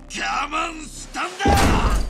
我慢したんだ。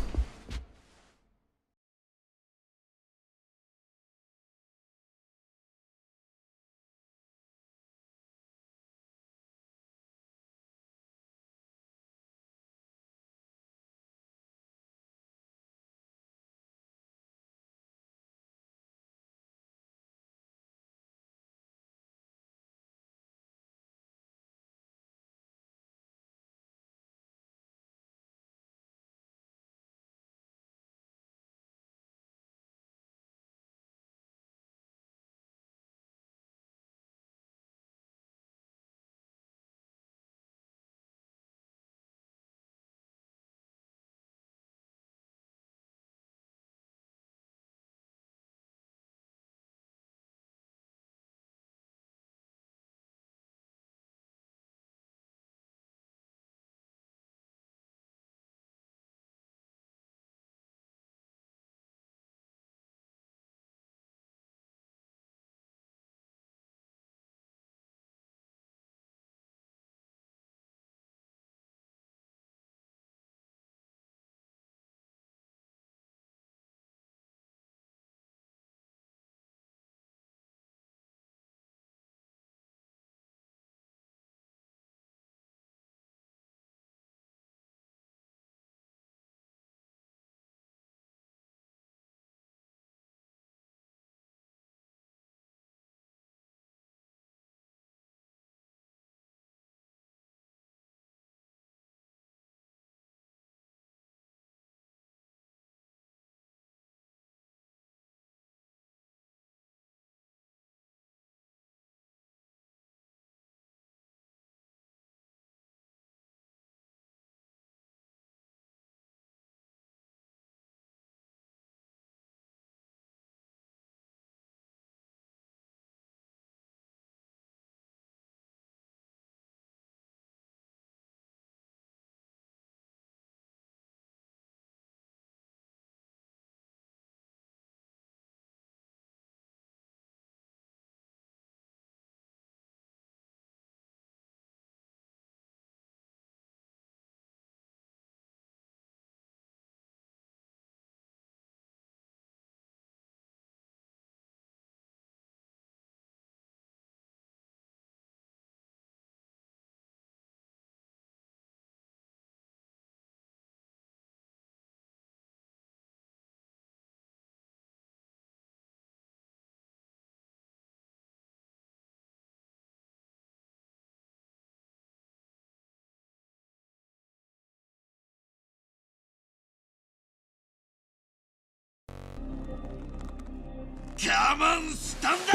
我慢したんだ。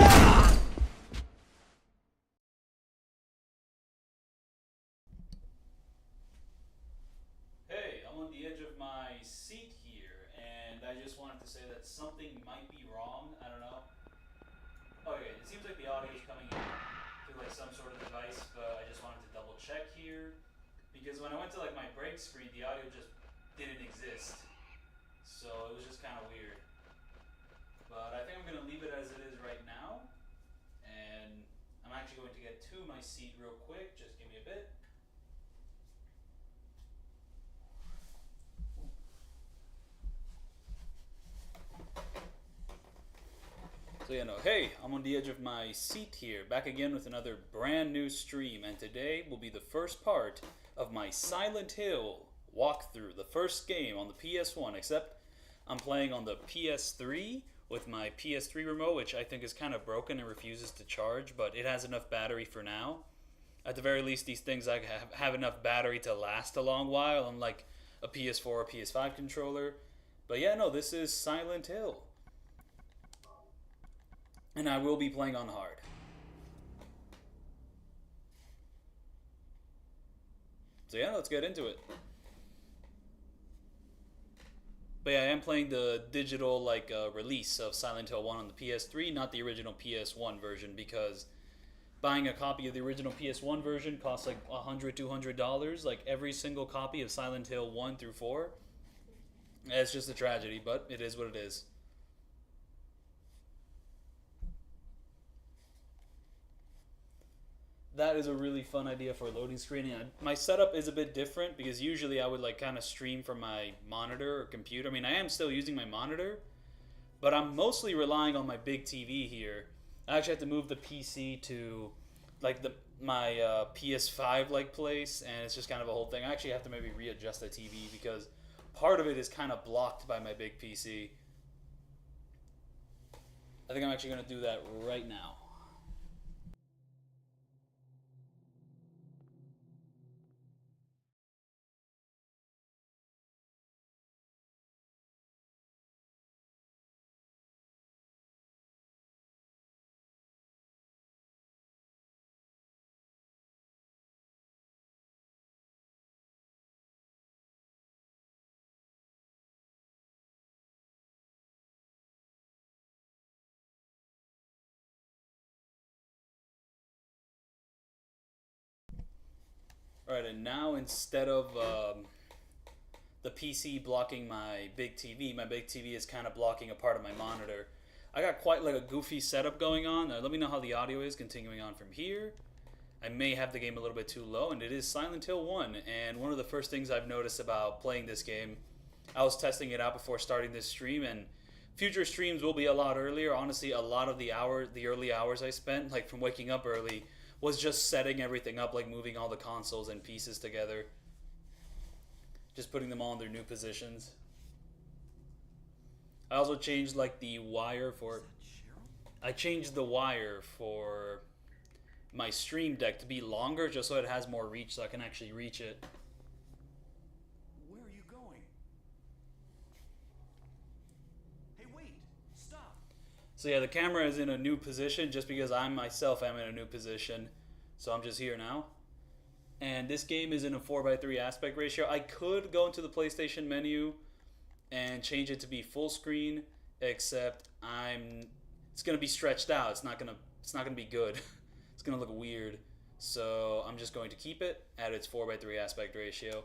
Hey, I'm on the edge of my seat here, and I just wanted to say that something might be wrong. I don't know. Okay, it seems like the audio is coming in through like some sort of device, but I just wanted to double check here because when I went to like my break screen, the audio just didn't exist. So it was just kind of weird. But I think I'm gonna leave it as it is right now, and I'm actually going to get to my seat real quick. Just give me a bit. So yeah, no, hey, I'm on the edge of my seat here, back again with another brand new stream, and today will be the first part of my Silent Hill walkthrough, the first game on the PS1, except I'm playing on the PS3 with my PS3 remote, which I think is kind of broken and refuses to charge, but it has enough battery for now. At the very least, these things like have enough battery to last a long while, unlike a PS4 or PS5 controller. But yeah, no, this is Silent Hill. And I will be playing on hard. So yeah, let's get into it. But yeah, I am playing the digital release of Silent Hill 1 on the PS3, not the original PS1 version, because buying a copy of the original PS1 version costs like $100, $200. Like every single copy of Silent Hill 1 through 4. It's just a tragedy, but it is what it is. that is a really fun idea for a loading screen. And my setup is a bit different because usually I would like kind of stream from my monitor or computer. I mean, I am still using my monitor, but I'm mostly relying on my big TV here. I actually have to move the PC to like my PS5 like place, and it's just kind of a whole thing. I actually have to maybe readjust the TV because part of it is kind of blocked by my big PC. I think I'm actually going to do that right now. Alright, and now instead of the PC blocking my big TV is kind of blocking a part of my monitor. I got quite like a goofy setup going on. Let me know how the audio is continuing on from here. I may have the game a little bit too low, and it is Silent Hill 1. And one of the first things I've noticed about playing this game, I was testing it out before starting this stream, and future streams will be a lot earlier. Honestly, a lot of the early hours I spent, like from waking up early, was just setting everything up, like moving all the consoles and pieces together. Just putting them all in their new positions. I also changed like the wire for... I changed the wire for my stream deck to be longer just so it has more reach so I can actually reach it. Where are you going? Hey, wait! Stop! So yeah, the camera is in a new position just because I myself am in a new position. So I'm just here now. And this game is in a 4:3 aspect ratio. I could go into the PlayStation menu and change it to be full screen, except it's gonna be stretched out. It's not gonna be good. It's gonna look weird. So I'm just going to keep it at its 4:3 aspect ratio.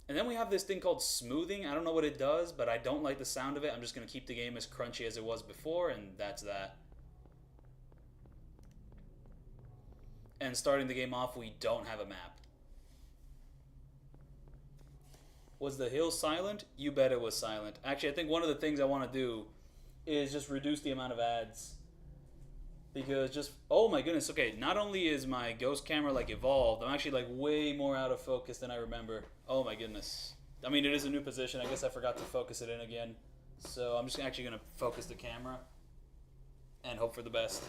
And then we have this thing called smoothing. I don't know what it does, but I don't like the sound of it. I'm just gonna keep the game as crunchy as it was before, and that's that. And starting the game off, we don't have a map. Was the hill silent? You bet it was silent. Actually, I think one of the things I want to do is just reduce the amount of ads. Because just, oh my goodness, okay, not only is my ghost camera like evolved, I'm actually like way more out of focus than I remember. Oh my goodness. I mean, it is a new position. I guess I forgot to focus it in again. So I'm just actually going to focus the camera and hope for the best.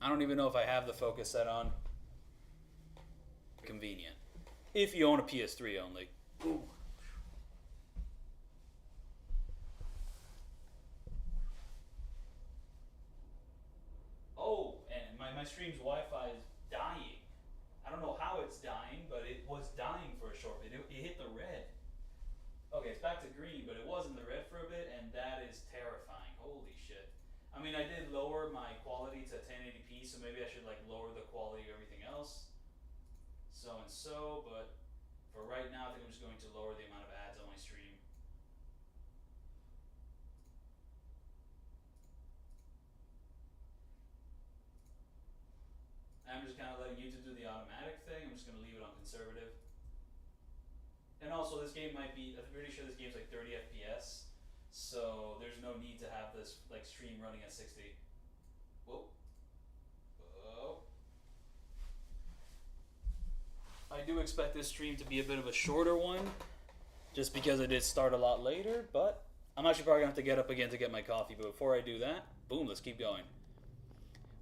I don't even know if I have the focus set on. Convenient. If you own a PS3 only. Ooh. Oh, and my stream's Wi-Fi is dying. I don't know how it's dying, but it was dying for a short bit. It hit the red. Okay, it's back to green, but it was in the red for a bit, and that is terrifying. Holy shit. I mean, I did lower my quality to 1080p, so maybe I should like lower the quality of everything else. So, but for right now, I think I'm just going to lower the amount of ads on my stream. I'm just kind of letting YouTube do the automatic thing. I'm just going to leave it on conservative. And also, this game might be, I'm pretty sure this game's like 30 FPS. So there's no need to have this like stream running at 60. Whoa. Whoa. I do expect this stream to be a bit of a shorter one, just because it did start a lot later, but I'm actually probably going to have to get up again to get my coffee. But before I do that, boom, let's keep going.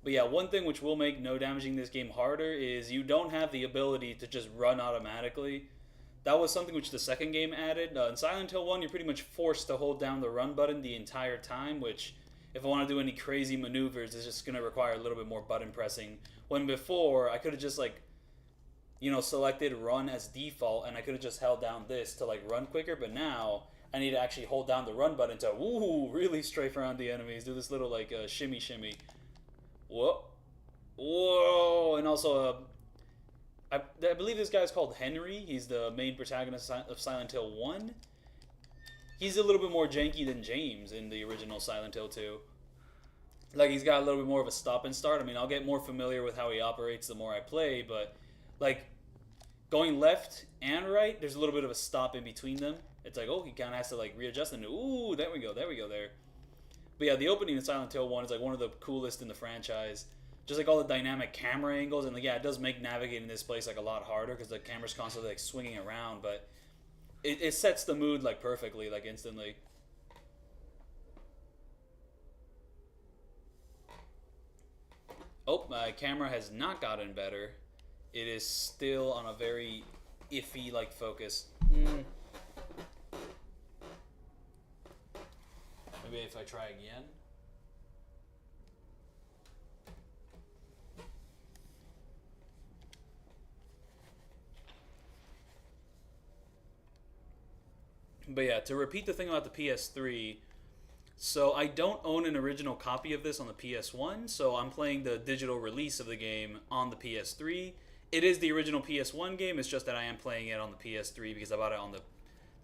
But yeah, one thing which will make no damaging this game harder is you don't have the ability to just run automatically. That was something which the second game added. In Silent Hill 1, you're pretty much forced to hold down the run button the entire time, which, if I want to do any crazy maneuvers, is just going to require a little bit more button pressing. When before, I could have just, like, you know, selected run as default, and I could have just held down this to, like, run quicker, but now I need to actually hold down the run button to, ooh, really strafe around the enemies, do this little, like, shimmy shimmy. Whoa. Whoa. And also, I believe this guy's called Henry. He's the main protagonist of Silent Hill 1. He's a little bit more janky than James in the original Silent Hill 2. Like he's got a little bit more of a stop and start. I mean, I'll get more familiar with how he operates the more I play, but like going left and right, there's a little bit of a stop in between them. It's like, oh, he kind of has to like readjust and ooh, there we go, there. But yeah, the opening in Silent Hill 1 is like one of the coolest in the franchise. Just like all the dynamic camera angles, and like yeah, it does make navigating this place like a lot harder because the camera's constantly like swinging around, but it sets the mood like perfectly, like instantly. Oh, my camera has not gotten better. It is still on a very iffy like focus. Maybe if I try again. But yeah, to repeat the thing about the PS3, so I don't own an original copy of this on the PS1, so I'm playing the digital release of the game on the PS3. It is the original PS1 game, it's just that I am playing it on the PS3 because I bought it on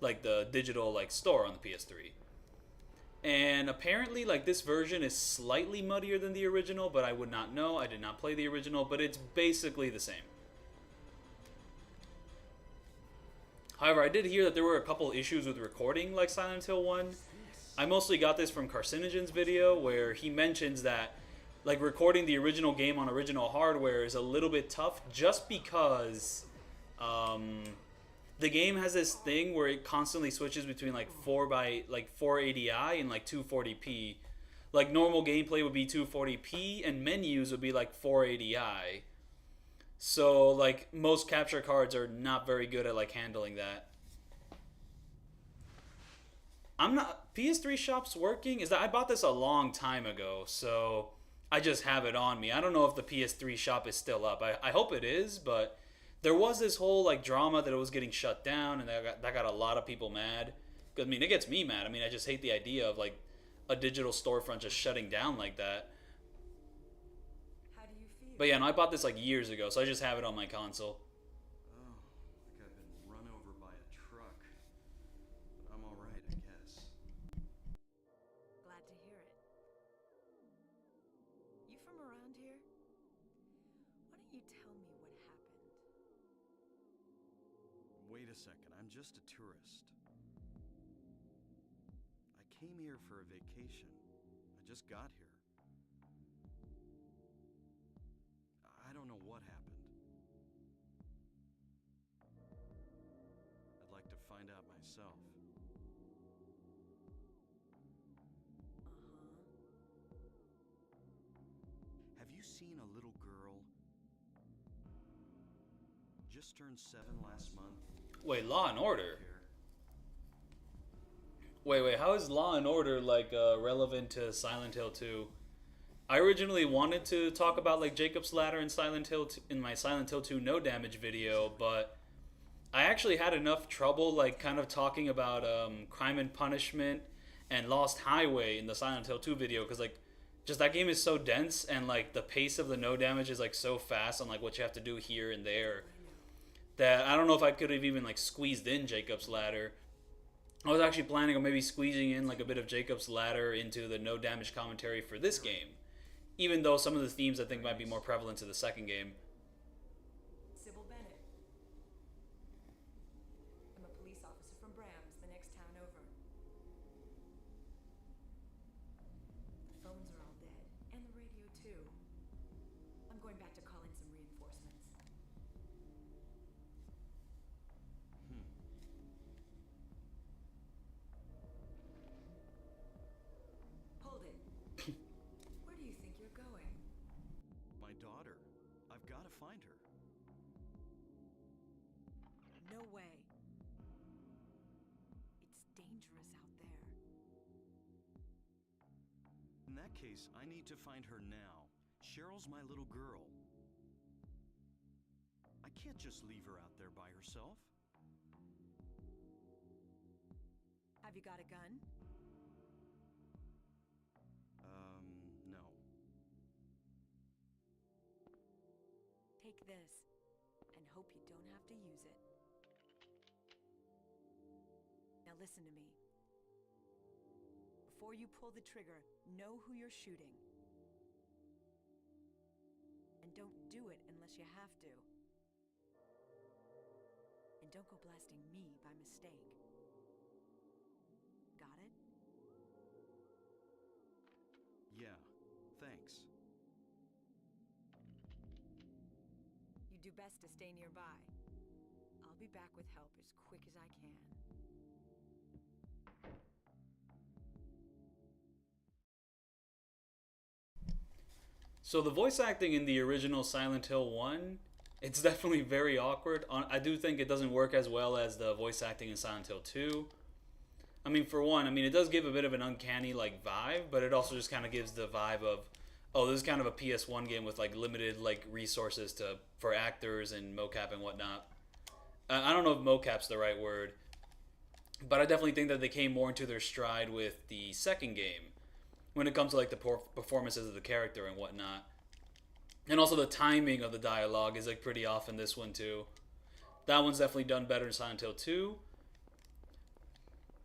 the digital like store on the PS3. And apparently like this version is slightly muddier than the original, but I would not know. I did not play the original, but it's basically the same. However, I did hear that there were a couple issues with recording like Silent Hill 1. I mostly got this from Carcinogen's video where he mentions that like recording the original game on original hardware is a little bit tough just because the game has this thing where it constantly switches between like 480i and like 240p. Like normal gameplay would be 240p and menus would be like 480i. So like most capture cards are not very good at like handling that. I'm not PS3 shop's working. Is that I bought this a long time ago, so I just have it on me. I don't know if the PS3 shop is still up. I hope it is, but there was this whole like drama that it was getting shut down, and that got a lot of people mad. I mean, it gets me mad. I mean, I just hate the idea of like a digital storefront just shutting down like that. How do you feel? But yeah, no, I bought this like years ago, so I just have it on my console. Oh, like I've been run over by a truck. But I'm alright, I guess. Glad to hear it. You from around here? Why don't you tell me what happened? Wait a second, I'm just a tourist. I came here for a vacation. I just got here. I don't know what happened. I'd like to find out myself. Have you seen a little girl? Just turned 7 last month. Wait, Law and Order? Wait, how is Law and Order like relevant to Silent Hill 2? I originally wanted to talk about like Jacob's Ladder in Silent Hill in my Silent Hill 2 no damage video, but I actually had enough trouble like kind of talking about Crime and Punishment and Lost Highway in the Silent Hill 2 video because like just that game is so dense and like the pace of the no damage is like so fast on like what you have to do here and there that I don't know if I could have even like squeezed in Jacob's Ladder. I was actually planning on maybe squeezing in like a bit of Jacob's Ladder into the no damage commentary for this game, even though some of the themes I think might be more prevalent to the second game. Sybil Bennett. I'm a police officer from Brams, the next town over. The phones are all dead, and the radio too. I'm going back to call in some reinforcements. Hold it. Where do you think you're going? My daughter. I've got to find her. No way. It's dangerous out there. In that case, I need to find her now. Cheryl's my little girl. I can't just leave her out there by herself. Have you got a gun? No. Take this, and hope you don't have to use it. Now listen to me. Before you pull the trigger, know who you're shooting. Don't do it unless you have to. And don't go blasting me by mistake. Got it? Yeah, thanks. You do best to stay nearby. I'll be back with help as quick as I can. So the voice acting in the original Silent Hill 1, it's definitely very awkward. I do think it doesn't work as well as the voice acting in Silent Hill 2. I mean, for one, it does give a bit of an uncanny like vibe, but it also just kind of gives the vibe of, oh, this is kind of a PS1 game with like limited like resources for actors and mocap and whatnot. I don't know if mocap's the right word, but I definitely think that they came more into their stride with the second game when it comes to like the performances of the character and whatnot. And also the timing of the dialogue is like pretty off in this one too. That one's definitely done better in Silent Hill 2.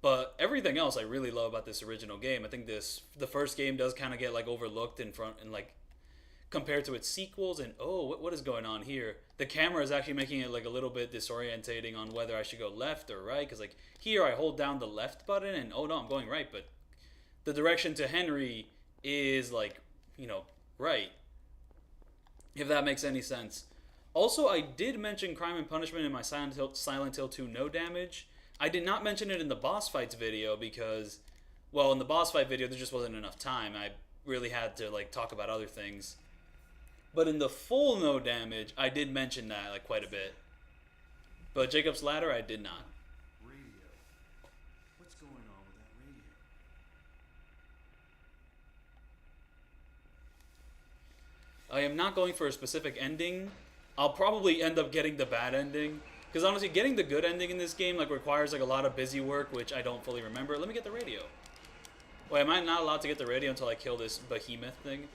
But everything else I really love about this original game. I think the first game does kind of get like overlooked in front and like compared to its sequels. And oh, what is going on here? The camera is actually making it like a little bit disorientating on whether I should go left or right. Because like here I hold down the left button and oh no, I'm going right. But the direction to Henry is like, right. If that makes any sense. Also, I did mention Crime and Punishment in my Silent Hill 2 No Damage. I did not mention it in the boss fights video because, well, in the boss fight video there just wasn't enough time. I really had to like talk about other things. But in the full No Damage, I did mention that like quite a bit. But Jacob's Ladder, I did not. Radio. What's going on with that radio? I am not going for a specific ending. I'll probably end up getting the bad ending. Because honestly, getting the good ending in this game like requires like a lot of busy work, which I don't fully remember. Let me get the radio. Wait, am I not allowed to get the radio until I kill this behemoth thing?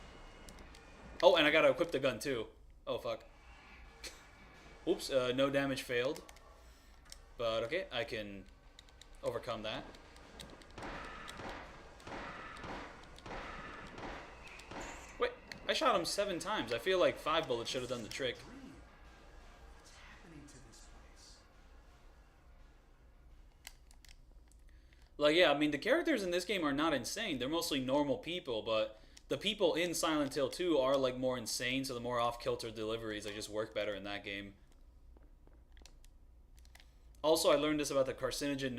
Oh, and I gotta equip the gun too. Oh, fuck. Oops, no damage failed. But okay, I can overcome that. Wait, I shot him 7 times. I feel like 5 bullets should have done the trick. What's happening to this place? Like, yeah, the characters in this game are not insane. They're mostly normal people, but the people in Silent Hill 2 are, like, more insane, so the more off-kilter deliveries, like, just work better in that game. Also, I learned this about the carcinogen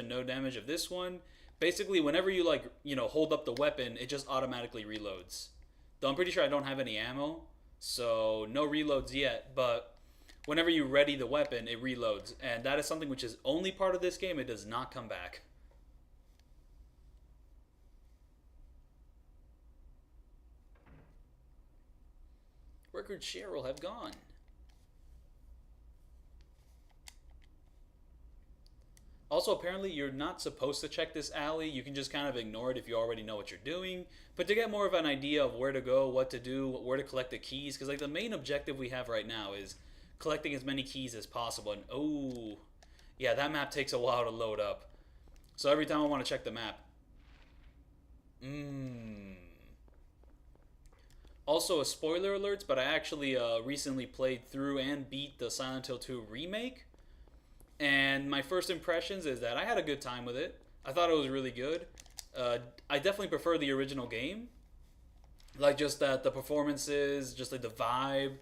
no damage of this one. Basically, whenever you, like, hold up the weapon, it just automatically reloads. Though I'm pretty sure I don't have any ammo, so no reloads yet, but whenever you ready the weapon, it reloads. And that is something which is only part of this game. It does not come back. Record share will have gone. Also, apparently, you're not supposed to check this alley. You can just kind of ignore it if you already know what you're doing. But to get more of an idea of where to go, what to do, where to collect the keys, because like the main objective we have right now is collecting as many keys as possible. And oh, yeah, that map takes a while to load up. So every time I want to check the map. Also, a spoiler alert, but I actually recently played through and beat the Silent Hill 2 remake. And my first impressions is that I had a good time with it. I thought it was really good. I definitely prefer the original game. Like, just that the performances, just like the vibe.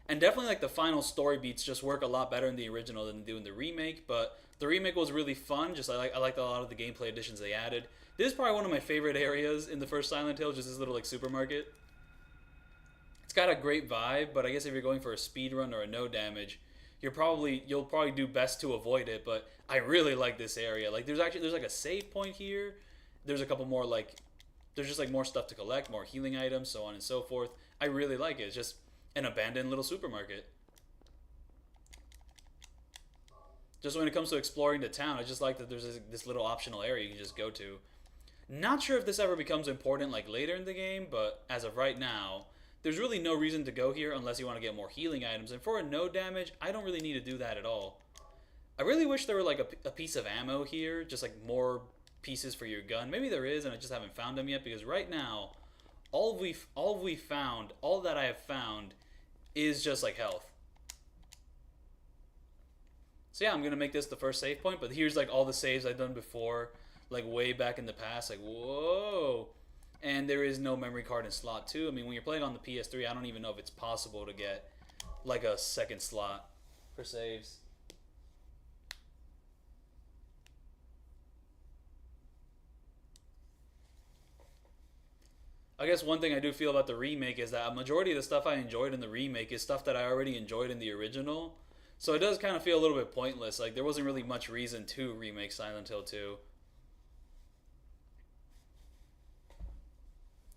And definitely like the final story beats just work a lot better in the original than they do in the remake. But the remake was really fun. Just I liked a lot of the gameplay additions they added. This is probably one of my favorite areas in the first Silent Hill, just this little like supermarket. It's got a great vibe, but I guess if you're going for a speed run or a no damage, you'll probably do best to avoid it. But I really like this area. Like there's like a save point here. There's a couple more like there's just like more stuff to collect, more healing items, so on and so forth. I really like it. It's just an abandoned little supermarket. Just when it comes to exploring the town, I just like that there's this little optional area you can just go to. Not sure if this ever becomes important like later in the game, but as of right now, there's really no reason to go here unless you want to get more healing items. And for a no damage, I don't really need to do that at all. I really wish there were like a piece of ammo here, just like more pieces for your gun. Maybe there is and I just haven't found them yet, because right now, all that I have found is just like health. So yeah, I'm gonna make this the first save point, but here's like all the saves I've done before, like way back in the past, like whoa. And there is no memory card in slot 2. I mean, when you're playing on the PS3, I don't even know if it's possible to get like a second slot for saves. I guess one thing I do feel about the remake is that a majority of the stuff I enjoyed in the remake is stuff that I already enjoyed in the original. So it does kind of feel a little bit pointless. Like, there wasn't really much reason to remake Silent Hill 2.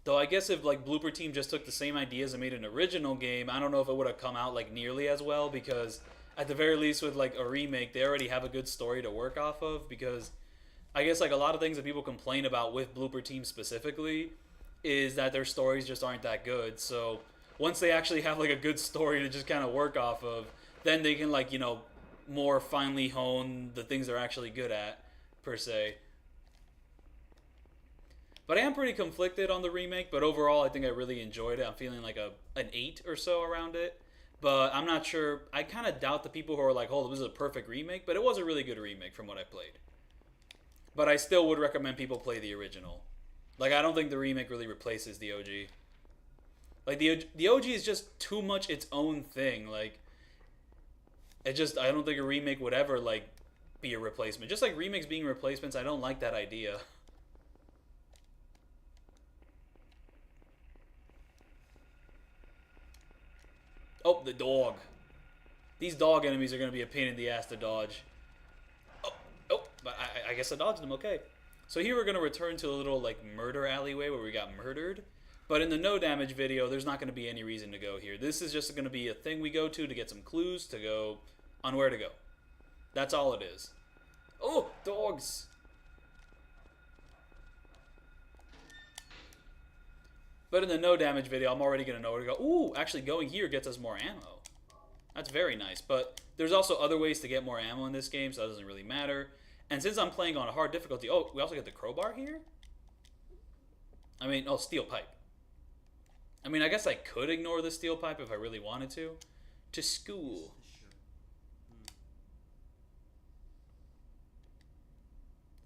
Though I guess if like Blooper Team just took the same ideas and made an original game, I don't know if it would have come out like nearly as well, because at the very least with like a remake, they already have a good story to work off of. Because I guess like a lot of things that people complain about with Blooper Team specifically is that their stories just aren't that good. So once they actually have like a good story to just kind of work off of, then they can like, you know, more finely hone the things they're actually good at, per se. But I am pretty conflicted on the remake, but overall I think I really enjoyed it. I'm feeling like an 8 or so around it. But I'm not sure. I kind of doubt the people who are like, oh, this is a perfect remake, but it was a really good remake from what I played. But I still would recommend people play the original. Like, I don't think the remake really replaces the OG. Like, the OG is just too much its own thing. Like, I don't think a remake would ever, like, be a replacement. Just like remakes being replacements, I don't like that idea. Oh, the dog. These dog enemies are going to be a pain in the ass to dodge. Oh, but I guess I dodged them, okay. So here we're going to return to a little, like, murder alleyway where we got murdered. But in the no damage video, there's not going to be any reason to go here. This is just going to be a thing we go to get some clues to go on where to go. That's all it is. Oh, dogs. But in the no damage video, I'm already going to know where to go. Ooh, actually going here gets us more ammo. That's very nice. But there's also other ways to get more ammo in this game, so that doesn't really matter. And since I'm playing on a hard difficulty... Oh, we also get the crowbar here? I mean, oh, steel pipe. I mean, I guess I could ignore the steel pipe if I really wanted to. To school.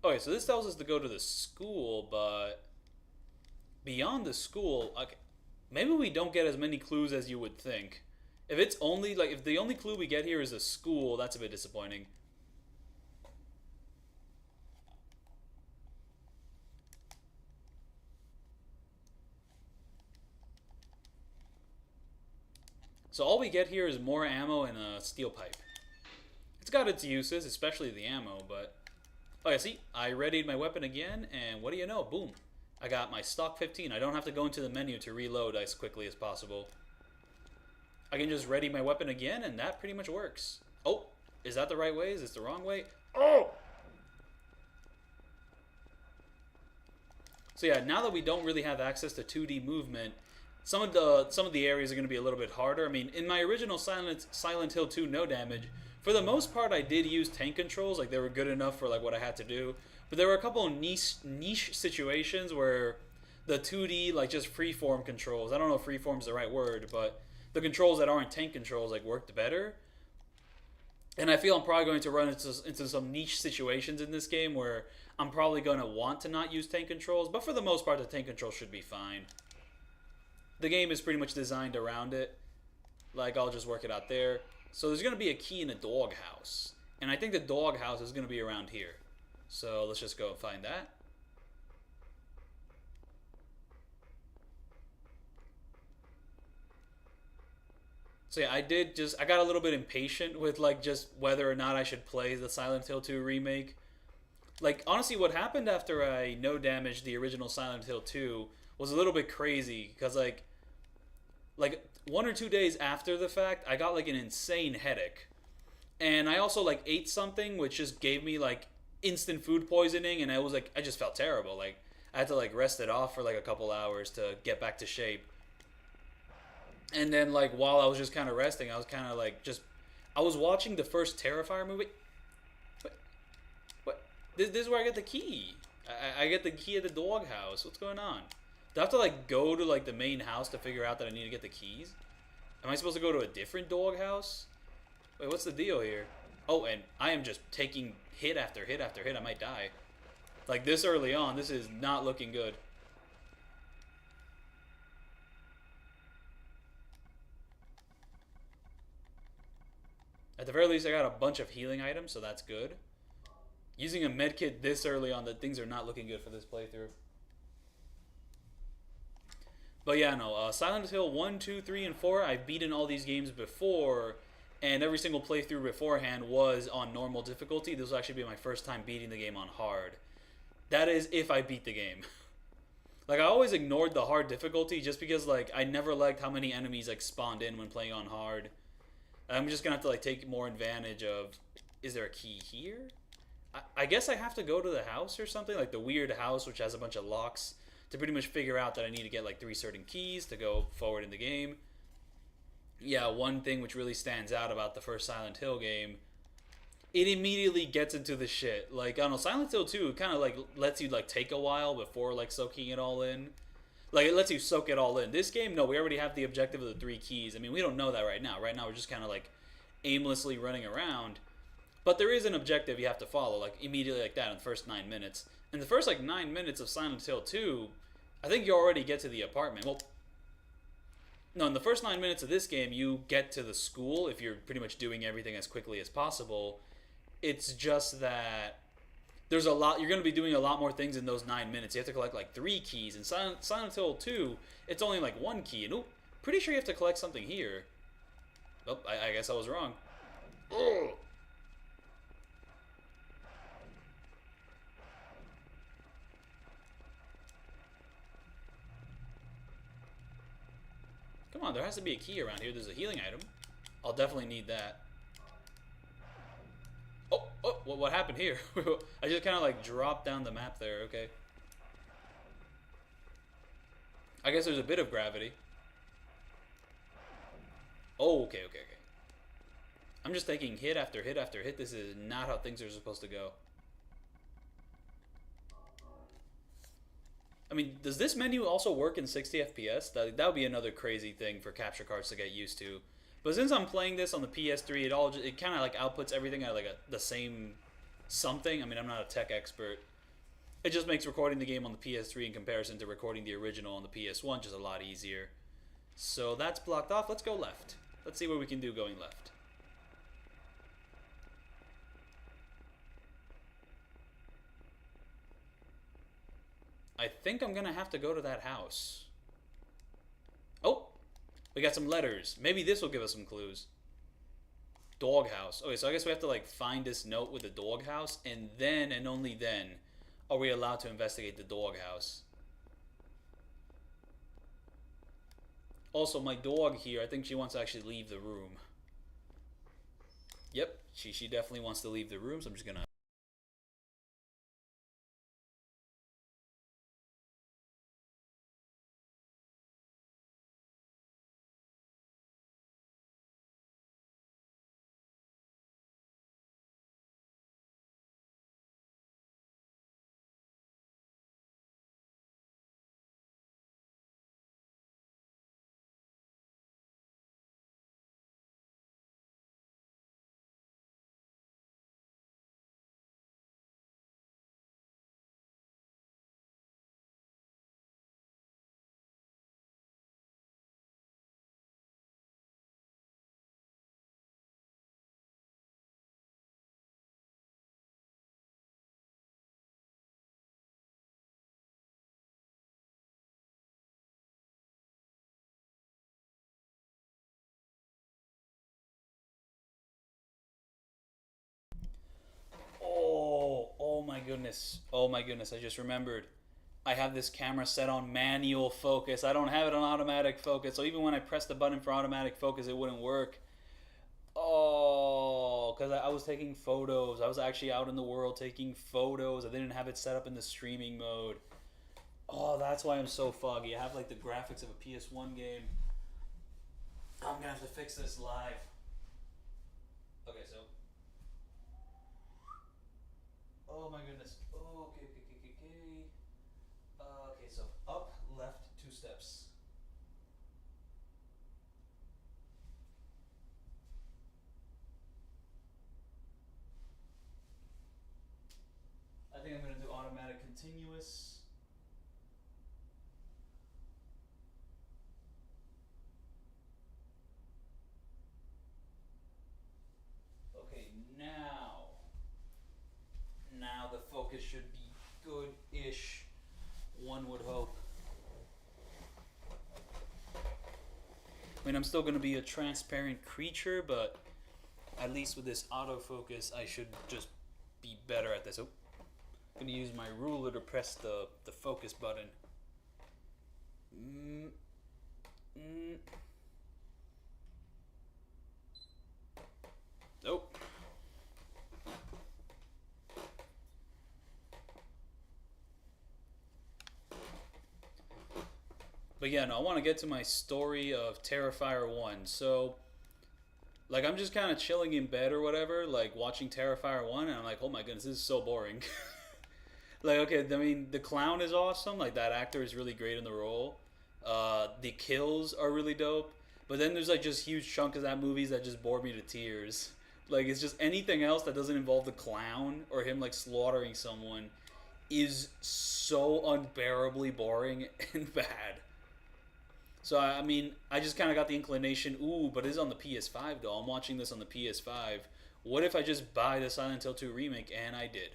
Okay, so this tells us to go to the school, but... Beyond the school, okay, maybe we don't get as many clues as you would think. If it's only, like, if the only clue we get here is a school, that's a bit disappointing. So all we get here is more ammo and a steel pipe. It's got its uses, especially the ammo, but... Oh yeah, see, I readied my weapon again, and what do you know? Boom. I got my stock 15. I don't have to go into the menu to reload as quickly as possible. I can just ready my weapon again, and that pretty much works. Oh, is that the right way? Is this the wrong way? Oh! So yeah, now that we don't really have access to 2D movement, some of the areas are going to be a little bit harder. I mean, in my original Silent Hill 2 no damage, for the most part I did use tank controls. Like, they were good enough for like what I had to do. But there were a couple of niche situations where the 2D, like, just freeform controls, I don't know if freeform is the right word, but the controls that aren't tank controls, like, worked better. And I feel I'm probably going to run into some niche situations in this game where I'm probably going to want to not use tank controls, but for the most part, the tank controls should be fine. The game is pretty much designed around it. Like, I'll just work it out there. So there's going to be a key in a doghouse, and I think the doghouse is going to be around here. So let's just go and find that. So yeah, I got a little bit impatient with like just whether or not I should play the Silent Hill 2 remake. Like, honestly, what happened after I no damaged the original Silent Hill 2 was a little bit crazy, because like 1 or 2 days after the fact, I got like an insane headache. And I also like ate something which just gave me like instant food poisoning, and I just felt terrible. Like, I had to like rest it off for like a couple hours to get back to shape. And then like while I was just kind of resting, I was kind of like I was watching the first Terrifier movie. What? This is where I get the key. I get the key at the doghouse. What's going on? Do I have to like go to like the main house to figure out that I need to get the keys? Am I supposed to go to a different dog house? Wait, what's the deal here? Oh, and I am just taking hit after hit after hit. I might die. Like this early on, this is not looking good. At the very least, I got a bunch of healing items, so that's good. Using a medkit this early on, that things are not looking good for this playthrough. But yeah, no, Silent Hill 1, 2, 3, and 4, I've beaten all these games before, and every single playthrough beforehand was on normal difficulty. This will actually be my first time beating the game on hard. That is if I beat the game. Like, I always ignored the hard difficulty just because, like, I never liked how many enemies, like, spawned in when playing on hard. I'm just gonna have to, like, take more advantage of, is there a key here? I guess I have to go to the house or something, like the weird house which has a bunch of locks, to pretty much figure out that I need to get like 3 certain keys to go forward in the game. Yeah, one thing which really stands out about the first Silent Hill game, it immediately gets into the shit. Like, I don't know, Silent Hill 2 kind of like lets you like take a while before like soaking it all in. Like, it lets you soak it all in. This game, no, we already have the objective of the 3 keys. I mean, we don't know that right now. Right now, we're just kind of like aimlessly running around. But there is an objective you have to follow, like, immediately like that in the first 9 minutes. In the first, like, 9 minutes of Silent Hill 2, I think you already get to the apartment. Well, no, in the first 9 minutes of this game, you get to the school if you're pretty much doing everything as quickly as possible. It's just that there's a lot, you're going to be doing a lot more things in those 9 minutes. You have to collect, like, 3 keys. In Silent Hill 2, it's only, like, 1 key. And, pretty sure you have to collect something here. Oh, I guess I was wrong. Ugh. Come on, there has to be a key around here. There's a healing item. I'll definitely need that. Oh, what happened here? I just kind of like dropped down the map there, okay. I guess there's a bit of gravity. Oh, okay. I'm just taking hit after hit after hit. This is not how things are supposed to go. I mean, does this menu also work in 60 FPS? That would be another crazy thing for capture cards to get used to. But since I'm playing this on the PS3, it kind of like outputs everything at like the same something. I mean, I'm not a tech expert. It just makes recording the game on the PS3 in comparison to recording the original on the PS1 just a lot easier. So that's blocked off. Let's go left. Let's see what we can do going left. I think I'm gonna have to go to that house. Oh, we got some letters. Maybe this will give us some clues. Doghouse. Okay, so I guess we have to like find this note with the doghouse, and then and only then are we allowed to investigate the doghouse. Also, my dog here, I think she wants to actually leave the room. Yep, she definitely wants to leave the room, so I'm just gonna... Oh my goodness. Oh my goodness, I just remembered. I have this camera set on manual focus. I don't have it on automatic focus, so even when I press the button for automatic focus, it wouldn't work. Oh, because I was taking photos. I was actually out in the world taking photos. I didn't have it set up in the streaming mode. Oh, that's why I'm so foggy. I have like the graphics of a PS1 game. I'm gonna have to fix this live. Okay, so. Oh my goodness. Oh, okay. Okay, so up, left, footsteps. I think I'm going to do automatic continuous. Okay, now the focus should be good-ish, one would hope. I mean, I'm still going to be a transparent creature, but at least with this autofocus, I should just be better at this. Oh, I'm going to use my ruler to press the focus button. Oh. But yeah, no, I want to get to my story of Terrifier 1. So, like, I'm just kind of chilling in bed or whatever, like, watching Terrifier 1, and I'm like, oh my goodness, this is so boring. Like, okay, I mean, the clown is awesome. Like, that actor is really great in the role. The kills are really dope. But then there's, like, just huge chunks of that movies that just bore me to tears. Like, it's just anything else that doesn't involve the clown or him, like, slaughtering someone is so unbearably boring and bad. So, I mean, I just kind of got the inclination, ooh, but it's on the PS5, though. I'm watching this on the PS5. What if I just buy the Silent Hill 2 remake? And I did.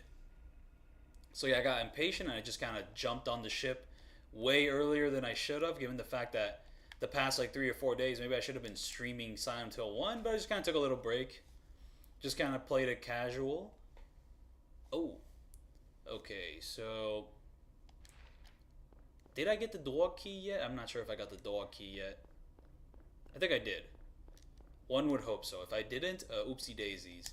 So, yeah, I got impatient, and I just kind of jumped on the ship way earlier than I should have, given the fact that the past, like, 3 or 4 days, maybe I should have been streaming Silent Hill 1, but I just kind of took a little break. Just kind of played it casual. Oh. Okay, so... Did I get the dog key yet? I'm not sure if I got the dog key yet. I think I did. One would hope so. If I didn't, oopsie daisies.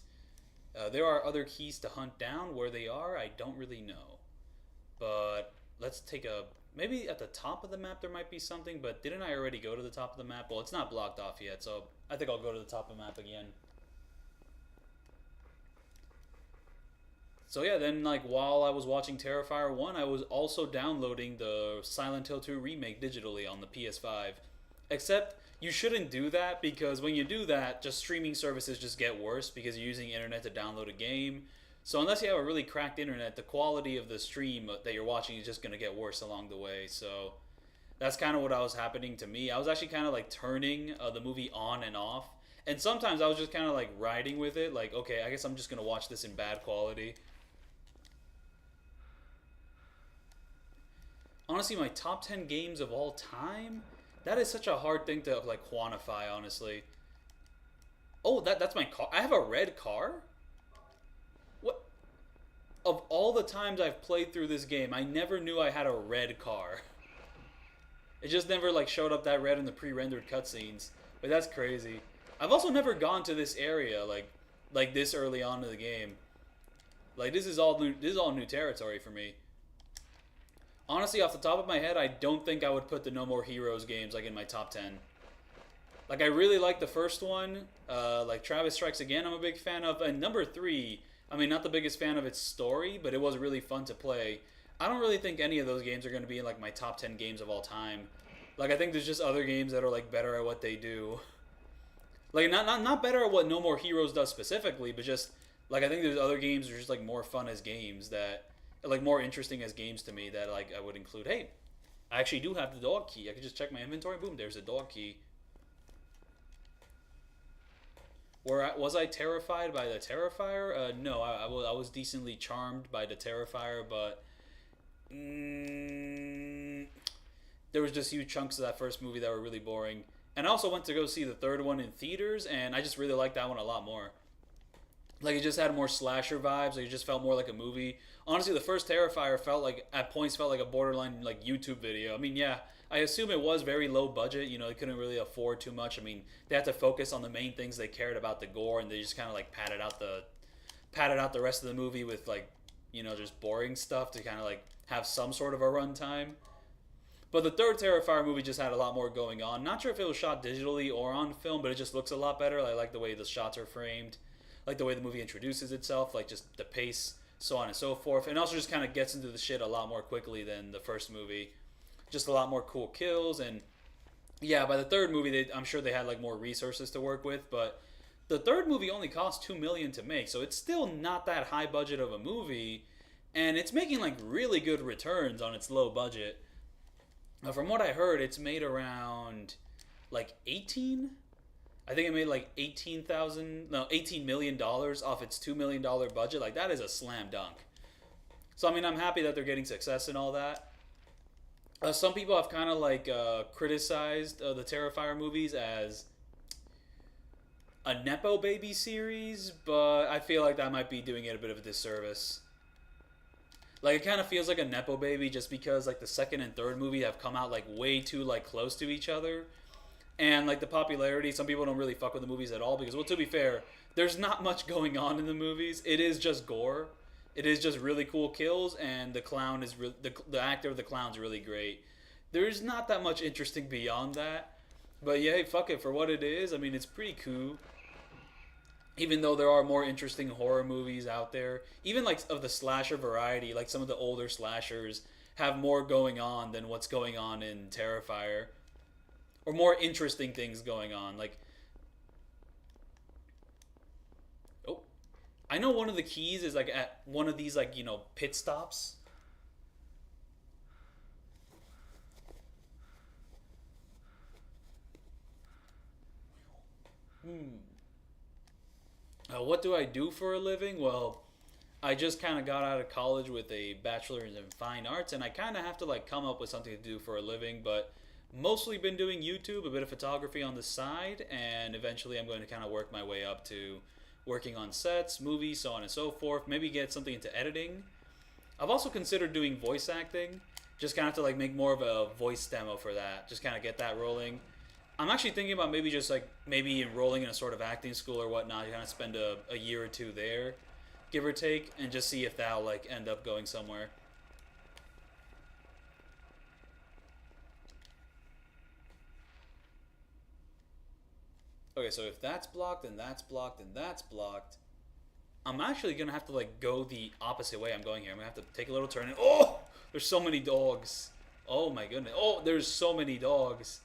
There are other keys to hunt down. Where they are, I don't really know. But let's take a... Maybe at the top of the map there might be something, but didn't I already go to the top of the map? Well, it's not blocked off yet, so I think I'll go to the top of the map again. So yeah, then like while I was watching Terrifier 1, I was also downloading the Silent Hill 2 remake digitally on the PS5. Except you shouldn't do that because when you do that, just streaming services just get worse because you're using internet to download a game. So unless you have a really cracked internet, the quality of the stream that you're watching is just going to get worse along the way. So that's kind of what was happening to me. I was actually kind of like turning the movie on and off. And sometimes I was just kind of like riding with it. Like, okay, I guess I'm just going to watch this in bad quality. Honestly, my top 10 games of all time? That is such a hard thing to like quantify, honestly. Oh, that's my car. I have a red car? What? Of all the times I've played through this game, I never knew I had a red car. It just never like showed up that red in the pre-rendered cutscenes. But that's crazy. I've also never gone to this area like this early on in the game. Like this is all new territory for me. Honestly, off the top of my head, I don't think I would put the No More Heroes games like in my top 10. Like I really like the first one, like Travis Strikes Again I'm a big fan of, and number 3, I mean not the biggest fan of its story, but it was really fun to play. I don't really think any of those games are going to be in like my top 10 games of all time. Like I think there's just other games that are like better at what they do. Like not better at what No More Heroes does specifically, but just like I think there's other games that are just like more fun as games that like more interesting as games to me that like I would include. Hey, I actually do have the dog key. I could just check my inventory. Boom, there's a dog key. Was I terrified by the Terrifier? No, I was decently charmed by the Terrifier, but there was just huge chunks of that first movie that were really boring. And I also went to go see the third one in theaters, and I just really liked that one a lot more. Like, it just had more slasher vibes. Like, it just felt more like a movie. Honestly, the first Terrifier at points felt like a borderline, like, YouTube video. I mean, yeah, I assume it was very low budget. You know, they couldn't really afford too much. I mean, they had to focus on the main things they cared about, the gore, and they just kind of, like, padded out the rest of the movie with, like, you know, just boring stuff to kind of, like, have some sort of a runtime. But the third Terrifier movie just had a lot more going on. Not sure if it was shot digitally or on film, but it just looks a lot better. I like the way the shots are framed. Like the way the movie introduces itself, like just the pace, so on and so forth. And also just kind of gets into the shit a lot more quickly than the first movie. just a lot more cool kills. And yeah, by the third movie, I'm sure they had like more resources to work with, but the third movie only cost 2 million to make, so it's still not that high budget of a movie, and it's making like really good returns on its low budget. From what I heard, it's made around like 18. I think it made like 18 million dollars off its $2 million budget. Like that is a slam dunk. So I mean, I'm happy that they're getting success and all that. Some people have kind of like criticized the Terrifier movies as a Nepo Baby series, but I feel like that might be doing it a bit of a disservice. Like it kind of feels like a Nepo Baby just because like the second and third movie have come out like way too like close to each other. And like the popularity, some people don't really fuck with the movies at all because, well, to be fair, there's not much going on in the movies. It is just gore. It is just really cool kills, and the clown is the actor of the clown's really great. There's not that much interesting beyond that, but yeah, hey, fuck it for what it is. I mean, it's pretty cool. Even though there are more interesting horror movies out there, even like of the slasher variety, like some of the older slashers have more going on than what's going on in Terrifier. Or more interesting things going on. Like, oh, I know one of the keys is like at one of these like, you know, pit stops. What do I do for a living? Well, I just kind of got out of college with a bachelor's in fine arts, and I kind of have to like come up with something to do for a living, but mostly been doing YouTube, a bit of photography on the side, and eventually I'm going to kind of work my way up to working on sets, movies, so on and so forth. Maybe get something into editing. I've also considered doing voice acting, just kind of to like make more of a voice demo for that, just kind of get that rolling. I'm actually thinking about maybe just like maybe enrolling in a sort of acting school or whatnot, kind of spend a year or two there, give or take, and just see if that'll like end up going somewhere. Okay, so if that's blocked, and that's blocked, and that's blocked, I'm actually going to have to, like, go the opposite way I'm going here. I'm going to have to take a little turn, and oh! There's so many dogs. Oh, my goodness. Oh, there's so many dogs.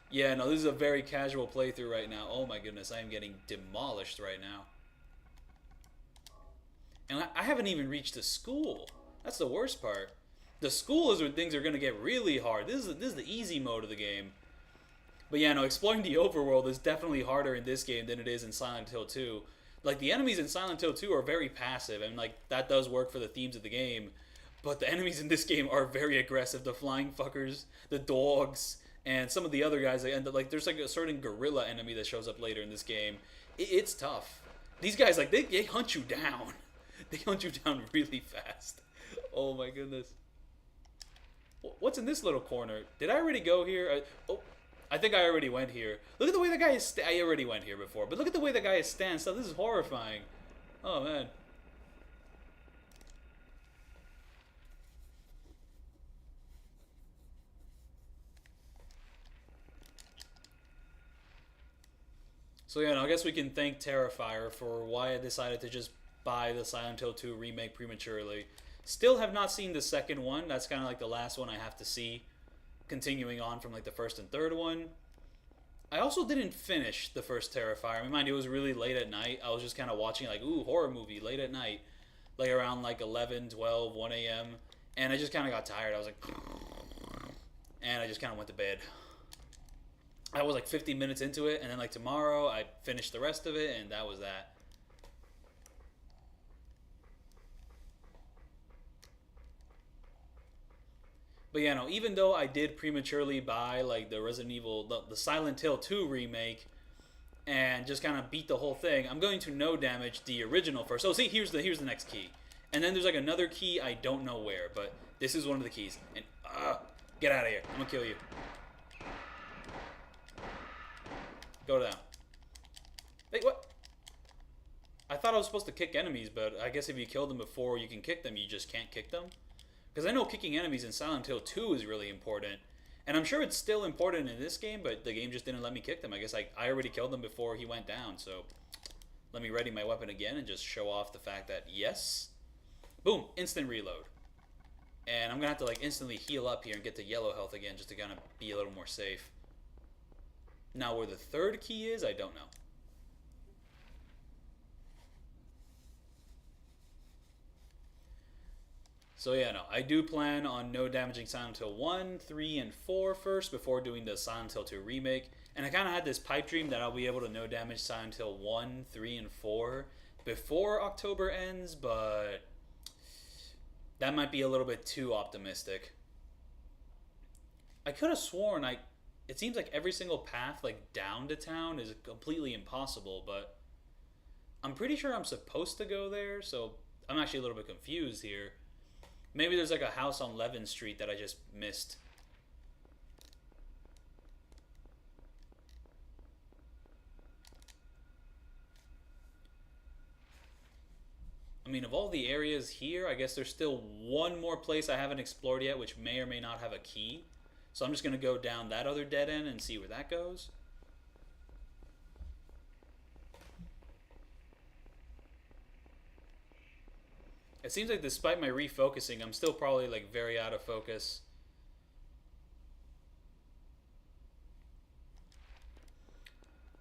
Yeah, no, this is a very casual playthrough right now. Oh, my goodness. I am getting demolished right now. And I haven't even reached the school. That's the worst part. The school is where things are going to get really hard. This is the easy mode of the game. But yeah, no, exploring the overworld is definitely harder in this game than it is in Silent Hill 2. Like, the enemies in Silent Hill 2 are very passive, and, like, that does work for the themes of the game. But the enemies in this game are very aggressive. The flying fuckers, the dogs, and some of the other guys, they end up, like, there's, like, a certain gorilla enemy that shows up later in this game. It's tough. These guys, like, they hunt you down. They hunt you down really fast. Oh, my goodness. What's in this little corner? Did I already go here? I think I already went here. Look at the way the guy is... I already went here before, but look at the way the guy is standing still. This is horrifying. Oh, man. So, yeah, no, I guess we can thank Terrifier for why I decided to just buy the Silent Hill 2 remake prematurely. Still have not seen the second one. That's kind of like the last one I have to see. Continuing on from like the first and third one. I also didn't finish the first Terrifier. I mean, mind you, it was really late at night. I was just kind of watching like, ooh, horror movie late at night. Like around like 11, 12, 1 a.m. And I just kind of got tired. I was like... And I just kind of went to bed. I was like 50 minutes into it. And then like tomorrow, I finished the rest of it. And that was that. But yeah, no, even though I did prematurely buy like the Resident Evil, the Silent Hill 2 remake, and just kind of beat the whole thing, I'm going to no damage the original first. So see, here's the next key. And then there's like another key I don't know where, but this is one of the keys. And get out of here. I'm gonna kill you. Go down. Wait, what? I thought I was supposed to kick enemies, but I guess if you kill them before you can kick them, you just can't kick them. Because I know kicking enemies in Silent Hill 2 is really important. And I'm sure it's still important in this game, but the game just didn't let me kick them. I guess I already killed them before he went down, so let me ready my weapon again and just show off the fact that, yes. Boom, instant reload. And I'm gonna have to like instantly heal up here and get to yellow health again just to kind of be a little more safe. Now where the third key is, I don't know. So yeah, no, I do plan on no damaging Silent Hill 1, 3, and 4 first before doing the Silent Hill 2 remake. And I kind of had this pipe dream that I'll be able to no damage Silent Hill 1, 3, and 4 before October ends, but that might be a little bit too optimistic. I could have sworn it seems like every single path like down to town is completely impossible, but I'm pretty sure I'm supposed to go there, so I'm actually a little bit confused here. Maybe there's like a house on Levin Street that I just missed. I mean, of all the areas here, I guess there's still one more place I haven't explored yet, which may or may not have a key. So I'm just going to go down that other dead end and see where that goes. It seems like despite my refocusing, I'm still probably like very out of focus.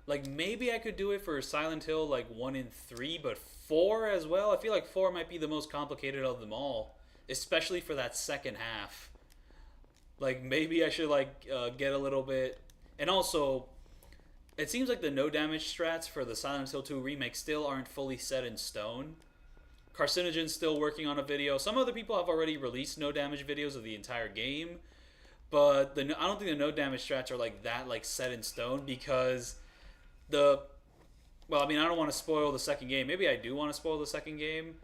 Like maybe I could do it for Silent Hill like 1 and 3, but 4 as well. I feel like 4 might be the most complicated of them all, especially for that second half. Like maybe I should like get a little bit, and also it seems like the no damage strats for the Silent Hill 2 remake still aren't fully set in stone. Carcinogen's still working on a video. Some other people have already released no damage videos of the entire game, but I don't think the no damage strats are like that like set in stone because well, I mean, I don't want to spoil the second game. Maybe I do want to spoil the second game,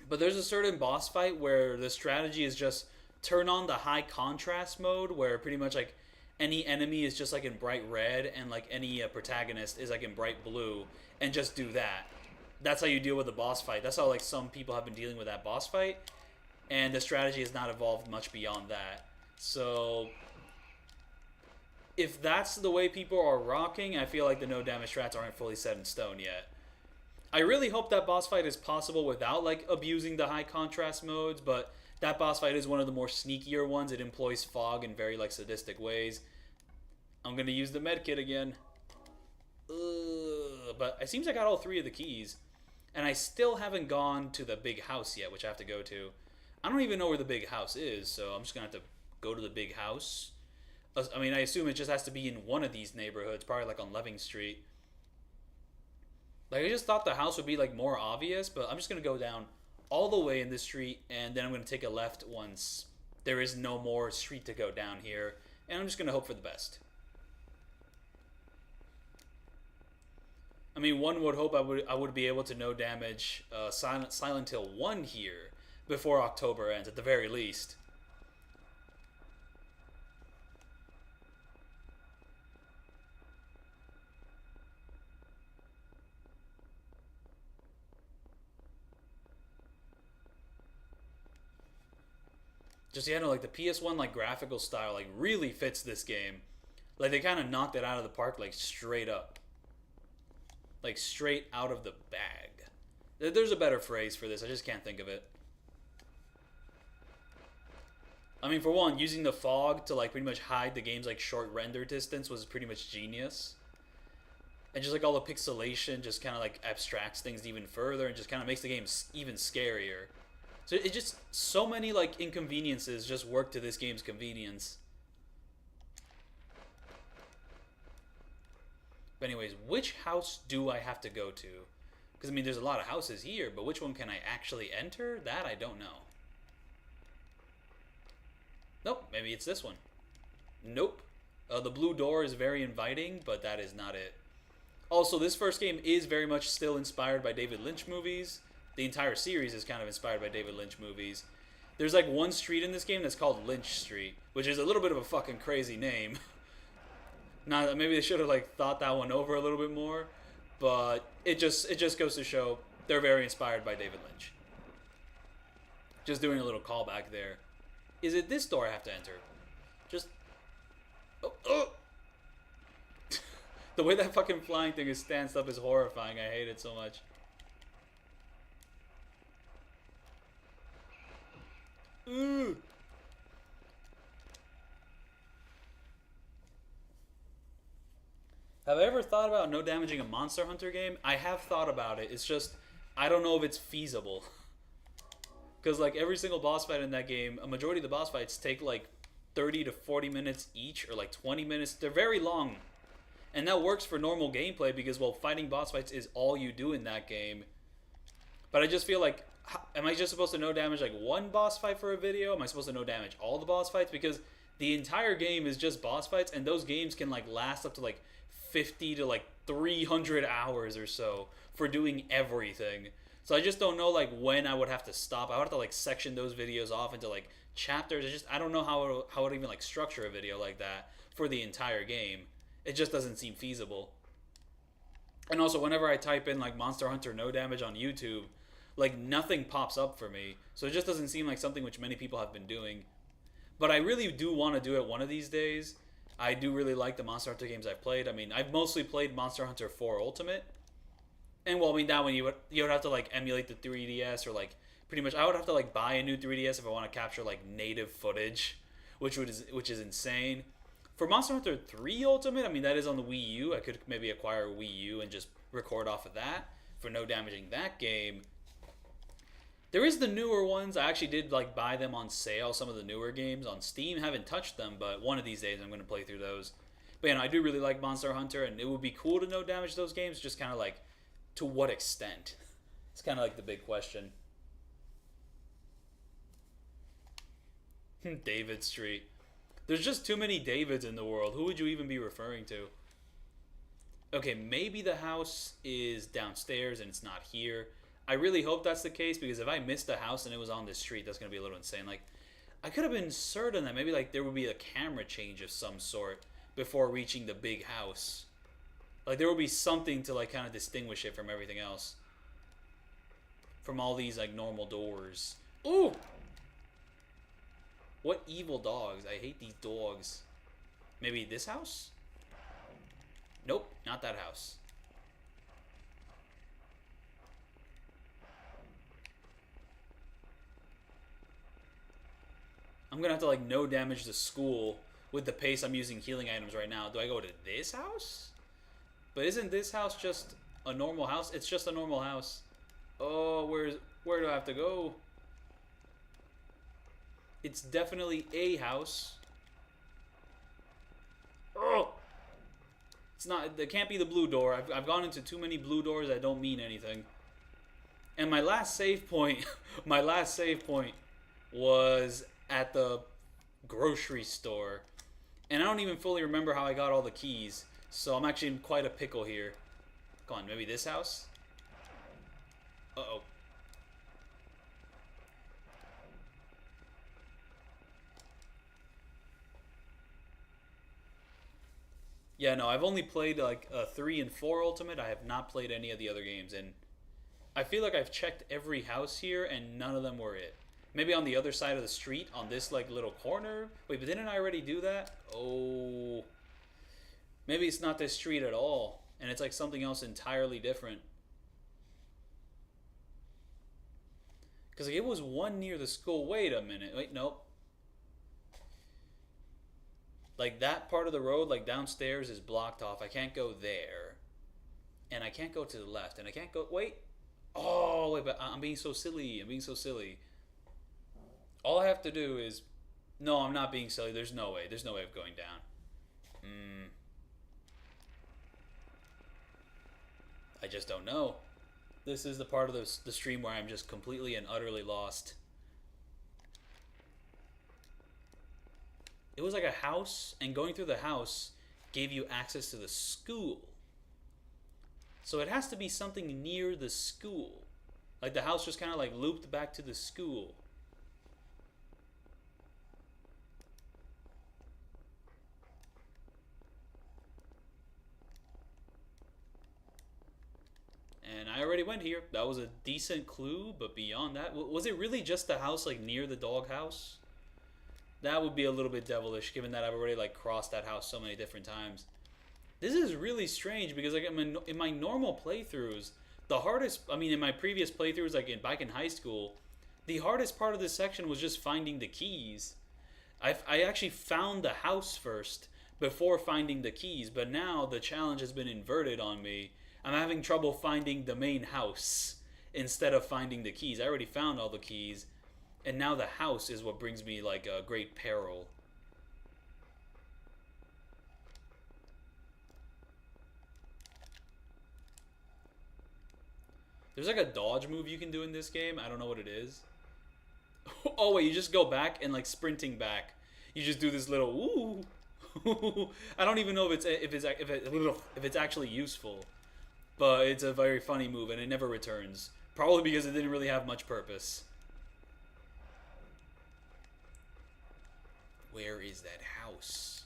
but there's a certain boss fight where the strategy is just turn on the high contrast mode, where pretty much like any enemy is just like in bright red and like any protagonist is like in bright blue, and just do that. That's how you deal with the boss fight. That's how like some people have been dealing with that boss fight, and the strategy has not evolved much beyond that. So if that's the way people are rocking, I feel like the no damage strats aren't fully set in stone yet. I really hope that boss fight is possible without like abusing the high contrast modes, but that boss fight is one of the more sneakier ones. It employs fog in very like sadistic ways. I'm gonna use the medkit again. But it seems I got all 3 of the keys. And I still haven't gone to the big house yet, which I have to go to. I don't even know where the big house is, so I'm just going to have to go to the big house. I mean, I assume it just has to be in one of these neighborhoods, probably like on Leving Street. Like, I just thought the house would be like more obvious, but I'm just going to go down all the way in this street, and then I'm going to take a left once there is no more street to go down here. And I'm just going to hope for the best. I mean, one would hope I would be able to no damage Silent Hill 1 here before October ends, at the very least. Just, yeah, no, like the PS1 like graphical style like really fits this game. Like they kind of knocked it out of the park, like straight up. Like straight out of the bag. There's a better phrase for this, I just can't think of it. I mean, for one, using the fog to like pretty much hide the game's like short render distance was pretty much genius. And just like all the pixelation just kind of like abstracts things even further and just kind of makes the game even scarier. So it just, so many like inconveniences just work to this game's convenience. But anyways, which house do I have to go to? Because I mean, there's a lot of houses here, but which one can I actually enter? That I don't know. Nope, maybe it's this one. Nope. The blue door is very inviting, but that is not it. Also, this first game is very much still inspired by David Lynch movies. The entire series is kind of inspired by David Lynch movies. There's like one street in this game that's called Lynch Street, which is a little bit of a fucking crazy name. Now, maybe they should have like thought that one over a little bit more, but it just goes to show they're very inspired by David Lynch. Just doing a little callback there. Is it this door I have to enter? Just... Oh! The way that fucking flying thing is stanced up is horrifying. I hate it so much. Ooh. Have I ever thought about no damaging a Monster Hunter game? I have thought about it. It's just, I don't know if it's feasible. Because, like, every single boss fight in that game, a majority of the boss fights take, like, 30 to 40 minutes each, or, like, 20 minutes. They're very long. And that works for normal gameplay because, well, fighting boss fights is all you do in that game. But I just feel like, am I just supposed to no damage, like, one boss fight for a video? Am I supposed to no damage all the boss fights? Because the entire game is just boss fights, and those games can, like, last up to, like, 50 to, like, 300 hours or so for doing everything. So I just don't know, like, when I would have to stop. I would have to, like, section those videos off into, like, chapters. I don't know how I would even, like, structure a video like that for the entire game. It just doesn't seem feasible. And also, whenever I type in, like, Monster Hunter no damage on YouTube, like, nothing pops up for me. So it just doesn't seem like something which many people have been doing. But I really do want to do it one of these days. I do really like the Monster Hunter games I've played. I mean, I've mostly played Monster Hunter 4 Ultimate. And, well, I mean, that one you would have to, like, emulate the 3DS, or, like, pretty much, I would have to, like, buy a new 3DS if I want to capture, like, native footage, which is insane. For Monster Hunter 3 Ultimate, I mean, that is on the Wii U. I could maybe acquire a Wii U and just record off of that for no damaging that game. There is the newer ones. I actually did, like, buy them on sale, some of the newer games on Steam. Haven't touched them, but one of these days I'm going to play through those. But, you know, I do really like Monster Hunter, and it would be cool to no damage those games, just kind of, like, to what extent? It's kind of like the big question. David Street. There's just too many Davids in the world. Who would you even be referring to? Okay, maybe the house is downstairs and it's not here. I really hope that's the case, because if I missed the house and it was on this street, that's going to be a little insane. Like, I could have been certain that maybe, like, there would be a camera change of some sort before reaching the big house. Like, there would be something to, like, kind of distinguish it from everything else. From all these, like, normal doors. Ooh! What evil dogs. I hate these dogs. Maybe this house? Nope, not that house. I'm gonna have to, like, no damage the school with the pace I'm using healing items right now. Do I go to this house? But isn't this house just a normal house? It's just a normal house. Oh, where do I have to go? It's definitely a house. Oh! It's not, it can't be the blue door. I've gone into too many blue doors that don't mean anything. And my last save point, was at the grocery store. And I don't even fully remember how I got all the keys. So I'm actually in quite a pickle here. Come on, maybe this house? Uh-oh. Yeah, no, I've only played, like, 3 and 4 Ultimate. I have not played any of the other games, and I feel like I've checked every house here, and none of them were it. Maybe on the other side of the street, on this, like, little corner. Wait, but didn't I already do that? Oh. Maybe it's not this street at all, and it's, like, something else entirely different. Because, like, it was one near the school. Wait a minute. Wait, nope. Like, that part of the road, like, downstairs is blocked off. I can't go there. And I can't go to the left. And I can't go... Wait. Oh, wait, but I'm being so silly. I'm being so silly. All I have to do is... No, I'm not being silly. There's no way. There's no way of going down. I just don't know. This is the part of the stream where I'm just completely and utterly lost. It was like a house, and going through the house gave you access to the school. So it has to be something near the school. Like, the house just kind of, like, looped back to the school. And I already went here. That was a decent clue, but beyond that... Was it really just the house, like, near the doghouse? That would be a little bit devilish, given that I've already, like, crossed that house so many different times. This is really strange, because, like, in my normal playthroughs, the hardest... I mean, in my previous playthroughs, like, back in high school, The hardest part of this section was just finding the keys. I actually found the house first before finding the keys, but now the challenge has been inverted on me. I'm having trouble finding the main house instead of finding the keys. I already found all the keys, and now the house is what brings me like a great peril. There's like a dodge move you can do in this game. I don't know what it is. Oh wait, you just go back and like sprinting back. You just do this little ooh. I don't even know if it's actually useful, but it's a very funny move and it never returns. Probably because it didn't really have much purpose. Where is that house?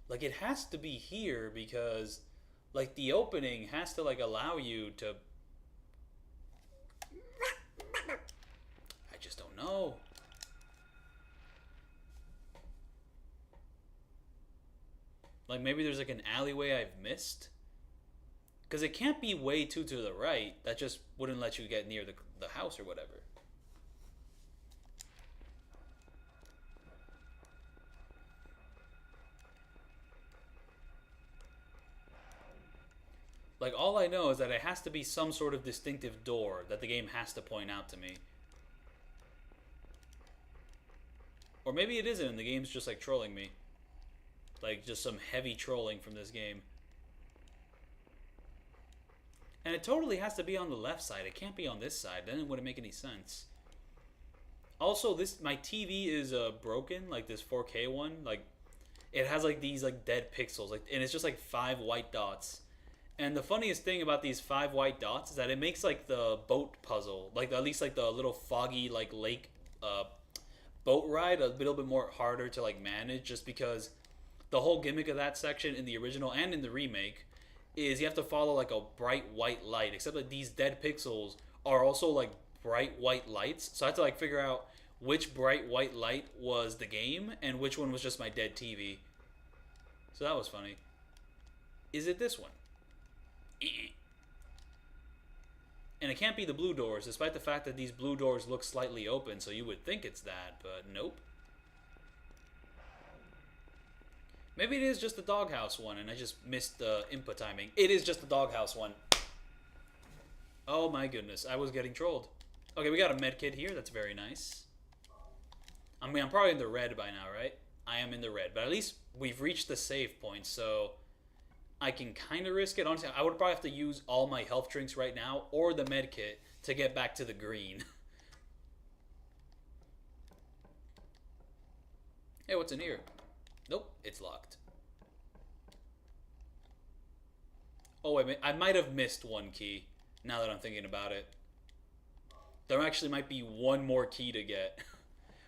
Like it has to be here because like the opening has to like allow you to I just don't know. Like maybe there's like an alleyway I've missed. Because it can't be way too to the right. That just wouldn't let you get near the house or whatever. Like, all I know is that it has to be some sort of distinctive door that the game has to point out to me. Or maybe it isn't and the game's just, like, trolling me. Like, just some heavy trolling from this game. And it totally has to be on the left side. It can't be on this side. Then it wouldn't make any sense. Also, my TV is broken, like this 4K one. Like, it has, like, these, like, dead pixels. Like, and it's just, like, 5 white dots. And the funniest thing about these 5 white dots is that it makes like the boat puzzle, like at least like the little foggy like lake boat ride a little bit more harder to like manage, just because the whole gimmick of that section in the original and in the remake is you have to follow like a bright white light, except that these dead pixels are also like bright white lights. So I had to like figure out which bright white light was the game and which one was just my dead TV. So that was funny. Is it this one? And it can't be the blue doors, despite the fact that these blue doors look slightly open, so you would think it's that, but nope. Maybe it is just the doghouse one, and I just missed the input timing. It is just the doghouse one. Oh my goodness, I was getting trolled. Okay, we got a medkit here, that's very nice. I mean, I'm probably in the red by now, right? I am in the red, but at least we've reached the save point, so I can kind of risk it. Honestly, I would probably have to use all my health drinks right now or the med kit to get back to the green. Hey, what's in here? Nope, it's locked. Oh, wait, I might have missed one key now that I'm thinking about it. There actually might be one more key to get,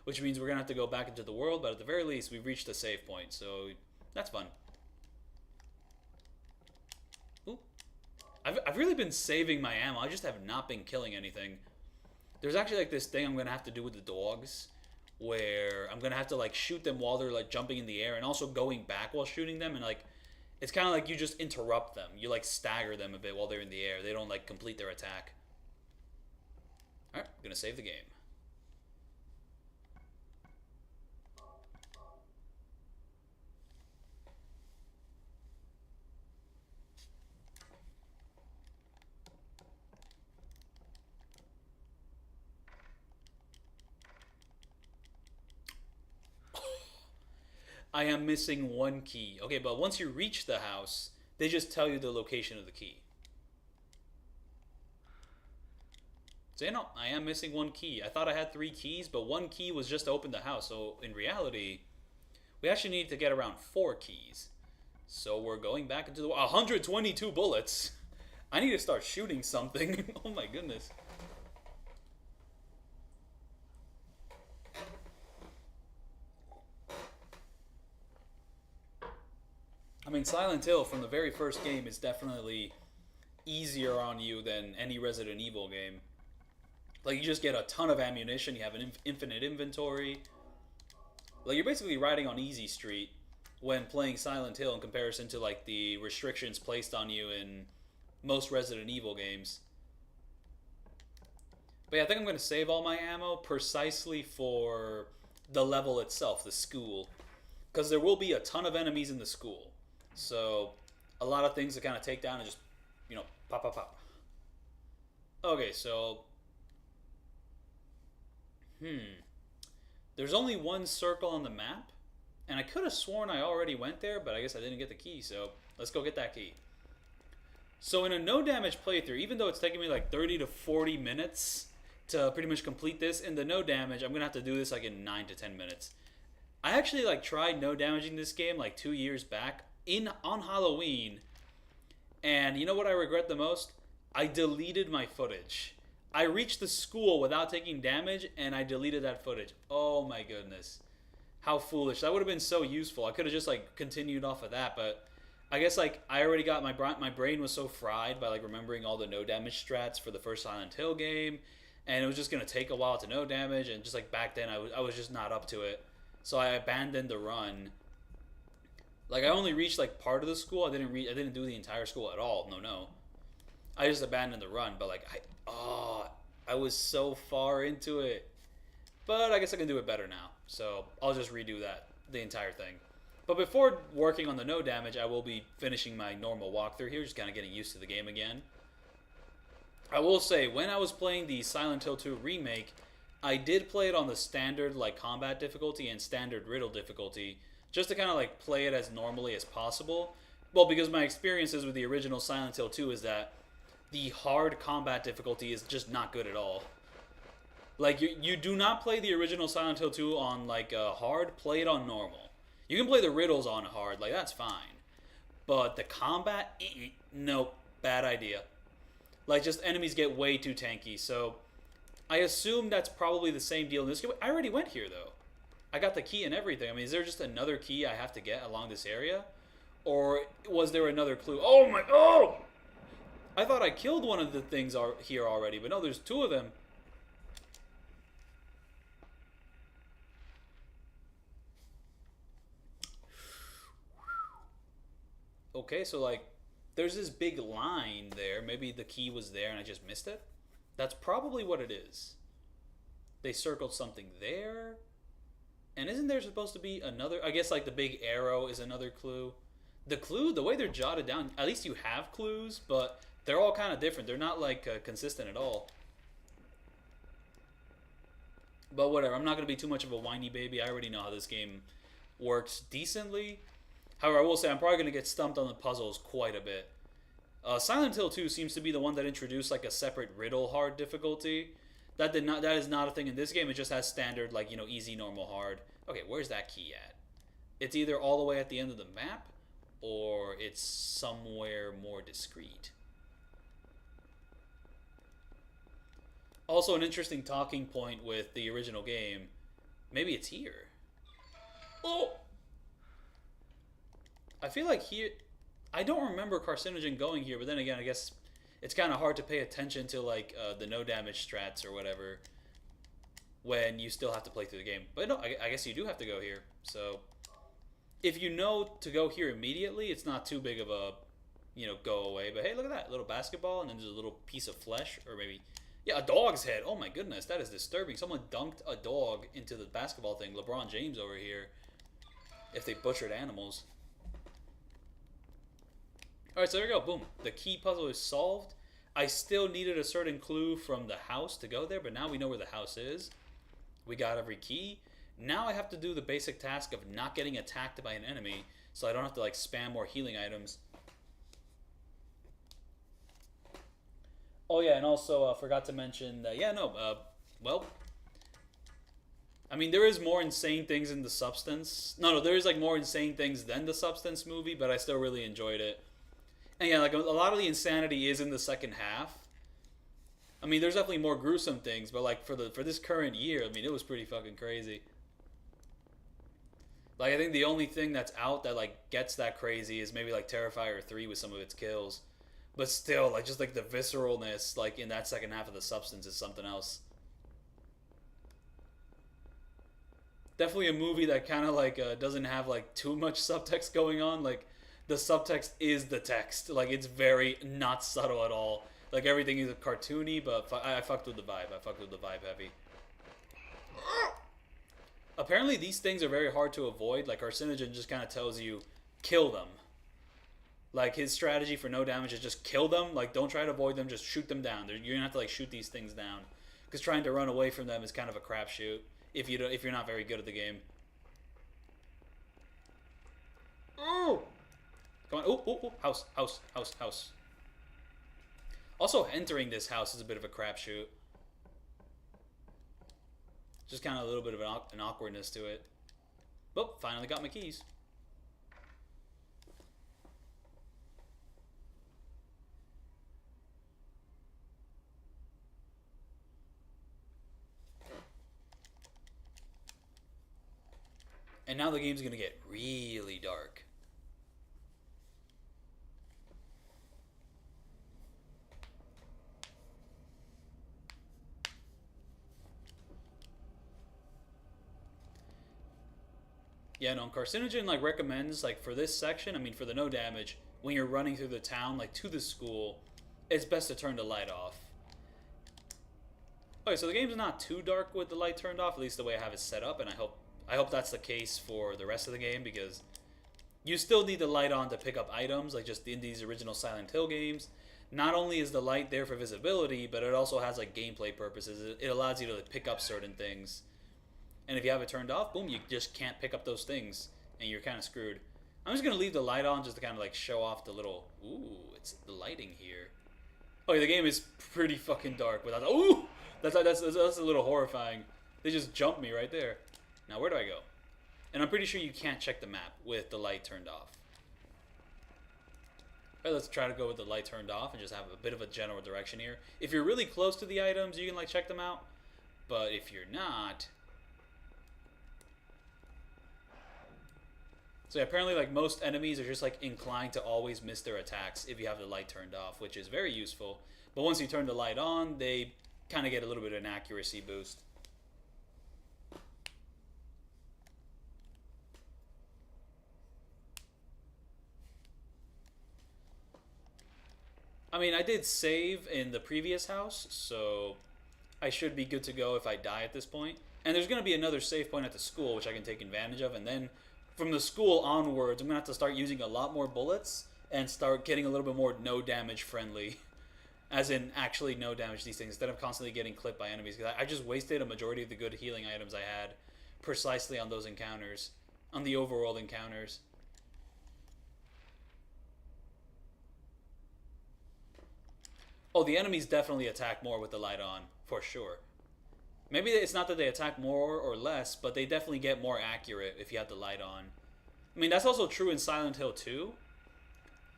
which means we're going to have to go back into the world, but at the very least, we've reached the save point, so that's fun. I've really been saving my ammo. I just have not been killing anything. There's actually like this thing I'm going to have to do with the dogs where I'm going to have to like shoot them while they're like jumping in the air and also going back while shooting them. And like, it's kind of like you just interrupt them. You like stagger them a bit while they're in the air. They don't like complete their attack. All right, I'm going to save the game. I am missing one key. Okay, but once you reach the house, they just tell you the location of the key. So, you know, I am missing one key. I thought I had 3 keys, but one key was just to open the house. So, in reality, we actually need to get around 4 keys. So, we're going back into the... 122 bullets! I need to start shooting something. Oh my goodness. I mean, Silent Hill from the very first game is definitely easier on you than any Resident Evil game. Like, you just get a ton of ammunition, you have an infinite inventory. Like, you're basically riding on Easy Street when playing Silent Hill in comparison to like the restrictions placed on you in most Resident Evil games. But yeah, I think I'm going to save all my ammo precisely for the level itself, the school. Because there will be a ton of enemies in the school. So, a lot of things to kind of take down and just, pop, pop, pop. Okay, so... There's only one circle on the map. And I could have sworn I already went there, but I guess I didn't get the key. So, let's go get that key. So, in a no-damage playthrough, even though it's taking me like 30 to 40 minutes to pretty much complete this, in the no damage, I'm going to have to do this like in 9 to 10 minutes. I actually like tried no damaging this game like 2 years back on Halloween, and you know what I regret the most? I deleted my footage. I reached the school without taking damage, and I deleted that footage. Oh my goodness. How foolish. That would have been so useful. I could have just like continued off of that, but I guess like I already got my brain was so fried by like remembering all the no damage strats for the first Silent Hill game, and it was just going to take a while to no damage, and just like back then I was just not up to it. So I abandoned the run. Like I only reached like part of the school. I didn't do the entire school at all. No. I just abandoned the run, but like I was so far into it. But I guess I can do it better now. So I'll just redo the entire thing. But before working on the no damage, I will be finishing my normal walkthrough here, just kind of getting used to the game again. I will say, when I was playing the Silent Hill 2 remake, I did play it on the standard like combat difficulty and standard riddle difficulty, just to kind of like play it as normally as possible. Well, because my experiences with the original Silent Hill 2 is that the hard combat difficulty is just not good at all. Like you do not play the original Silent Hill 2 on like hard, play it on normal. You can play the riddles on hard, like that's fine. But the combat, nope, bad idea. Like, just enemies get way too tanky, so I assume that's probably the same deal in this game. I already went here, though. I got the key and everything. I mean, is there just another key I have to get along this area? Or was there another clue? Oh! I thought I killed one of the things here already, but no, there's two of them. Okay, so, like, there's this big line there. Maybe the key was there and I just missed it. That's probably what it is. They circled something there. And isn't there supposed to be another? I guess like the big arrow is another clue. The clue, the way they're jotted down, at least you have clues, but they're all kind of different. They're not like consistent at all. But whatever, I'm not going to be too much of a whiny baby. I already know how this game works decently. However, I will say I'm probably going to get stumped on the puzzles quite a bit. Silent Hill 2 seems to be the one that introduced like a separate riddle hard difficulty. That is not a thing in this game. It just has standard like, easy, normal, hard. Okay, where's that key at? It's either all the way at the end of the map or it's somewhere more discreet. Also, an interesting talking point with the original game. Maybe it's here. Oh! I feel like here... I don't remember Carcinogen going here, but then again, I guess it's kind of hard to pay attention to like the no damage strats or whatever when you still have to play through the game. But no, I guess you do have to go here. So if you know to go here immediately, it's not too big of a, go away. But hey, look at that. Little basketball, and then there's a little piece of flesh, or maybe... Yeah, a dog's head. Oh my goodness, that is disturbing. Someone dunked a dog into the basketball thing. LeBron James over here. If they butchered animals. Alright, so there we go. Boom. The key puzzle is solved. I still needed a certain clue from the house to go there, but now we know where the house is. We got every key. Now I have to do the basic task of not getting attacked by an enemy, so I don't have to like spam more healing items. Oh yeah, and also forgot to mention that, well, I mean, there is more insane things in The Substance. No, there is like more insane things than The Substance movie, but I still really enjoyed it. And yeah, like a lot of the insanity is in the second half. I mean, there's definitely more gruesome things, but like for this current year, I mean, it was pretty fucking crazy. Like I think the only thing that's out that like gets that crazy is maybe like Terrifier 3 with some of its kills. But still, like just like the visceralness like in that second half of The Substance is something else. definitely a movie that kind of like doesn't have like too much subtext going on. Like the subtext is the text. Like it's very not subtle at all. Like everything is cartoony, but I fucked with the vibe. I fucked with the vibe heavy. Apparently these things are very hard to avoid. Like Carcinogen just kind of tells you, kill them. Like his strategy for no damage is just kill them. Like don't try to avoid them, just shoot them down. You're gonna have to like shoot these things down, because trying to run away from them is kind of a crapshoot if you're not very good at the game. Oh, come on! Oh! House. Also, entering this house is a bit of a crapshoot. Just kind of a little bit of an awkwardness to it. But finally got my keys. And now the game's gonna get really dark. Yeah, no, Carcinogen like recommends like for this section, I mean for the no damage, when you're running through the town like to the school, it's best to turn the light off. Okay, so the game's not too dark with the light turned off, at least the way I have it set up, and I hope that's the case for the rest of the game, because you still need the light on to pick up items, like just in these original Silent Hill games. Not only is the light there for visibility, but it also has like gameplay purposes. It allows you to like, pick up certain things. And if you have it turned off, boom, you just can't pick up those things, and you're kind of screwed. I'm just going to leave the light on just to kind of like show off the little, ooh, it's the lighting here. Oh, yeah, the game is pretty fucking dark without, ooh, that's a little horrifying. They just jumped me right there. Now, where do I go? And I'm pretty sure you can't check the map with the light turned off. Alright, let's try to go with the light turned off and just have a bit of a general direction here. If you're really close to the items, you can like check them out. But if you're not... So yeah, apparently like most enemies are just like inclined to always miss their attacks if you have the light turned off, which is very useful. But once you turn the light on, they kind of get a little bit of an accuracy boost. I mean, I did save in the previous house, so I should be good to go if I die at this point. And there's going to be another save point at the school, which I can take advantage of. And then from the school onwards, I'm going to have to start using a lot more bullets and start getting a little bit more no damage friendly. As in, actually no damage these things, instead of constantly getting clipped by enemies. Because I just wasted a majority of the good healing items I had precisely on those encounters. On the overworld encounters. Oh, the enemies definitely attack more with the light on, for sure. Maybe it's not that they attack more or less, but they definitely get more accurate if you have the light on. I mean, that's also true in Silent Hill 2.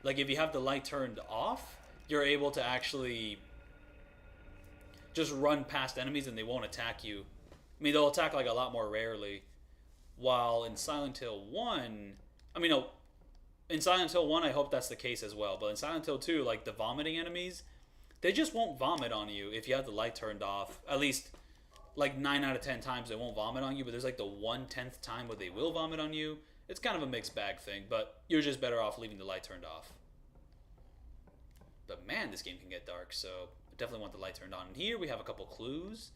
Like, if you have the light turned off, you're able to actually just run past enemies and they won't attack you. I mean, they'll attack, like, a lot more rarely. While in Silent Hill 1... I mean, no, in Silent Hill 1, I hope that's the case as well. But in Silent Hill 2, like, the vomiting enemies... They just won't vomit on you if you have the light turned off. At least, like 9 out of 10 times they won't vomit on you, but there's like the 1/10th time where they will vomit on you. It's kind of a mixed bag thing, but you're just better off leaving the light turned off. But man, this game can get dark, so I definitely want the light turned on. And here we have a couple clues,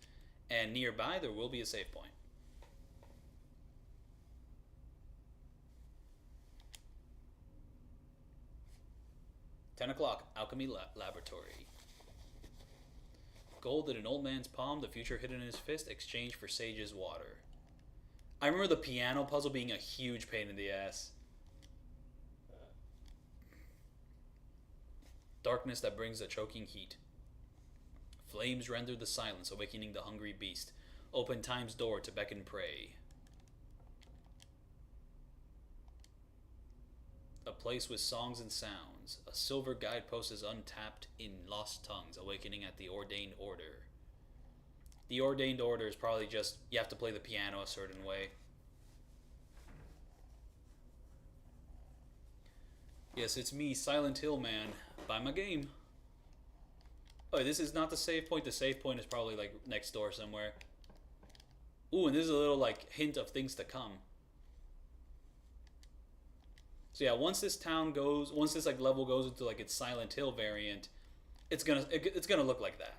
and nearby there will be a save point. $10 o'clock, Alchemy Laboratory. Gold in an old man's palm, the future hidden in his fist, exchange for Sage's water. I remember the piano puzzle being a huge pain in the ass. Darkness that brings a choking heat. Flames render the silence, awakening the hungry beast. Open time's door to beckon prey. A place with songs and sounds. A silver guidepost is untapped in lost tongues, awakening at the ordained order. The ordained order is probably just, you have to play the piano a certain way. Yes, it's me, Silent Hill Man. Buy my game. Oh, this is not the save point. The save point is probably like next door somewhere. Ooh, and this is a little like hint of things to come. So yeah, once this like level goes into like its Silent Hill variant, it's gonna look like that.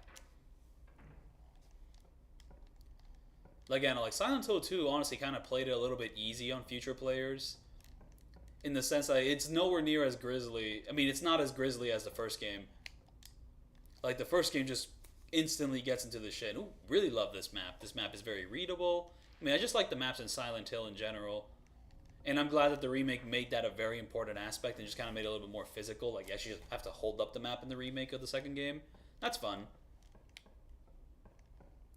Again, like Silent Hill 2 honestly kind of played it a little bit easy on future players, in the sense that it's nowhere near as grisly. I mean, it's not as grisly as the first game. Like the first game just instantly gets into the shit. Ooh, really love this map. This map is very readable. I mean, I just like the maps in Silent Hill in general. And I'm glad that the remake made that a very important aspect and just kind of made it a little bit more physical. Like, you actually have to hold up the map in the remake of the second game. That's fun.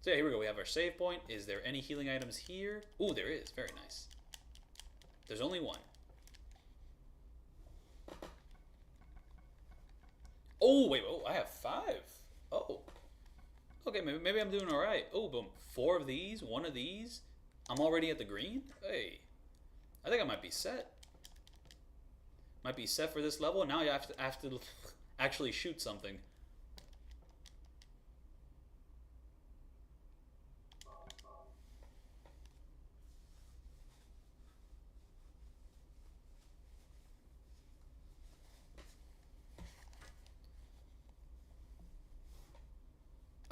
So yeah, here we go. We have our save point. Is there any healing items here? Ooh, there is. Very nice. There's only one. Oh, wait. Oh, I have 5. Oh. Okay, maybe I'm doing all right. Oh, boom. 4 of these. 1 of these. I'm already at the green? Hey. I think I might be set. Might be set for this level. Now you have to actually shoot something.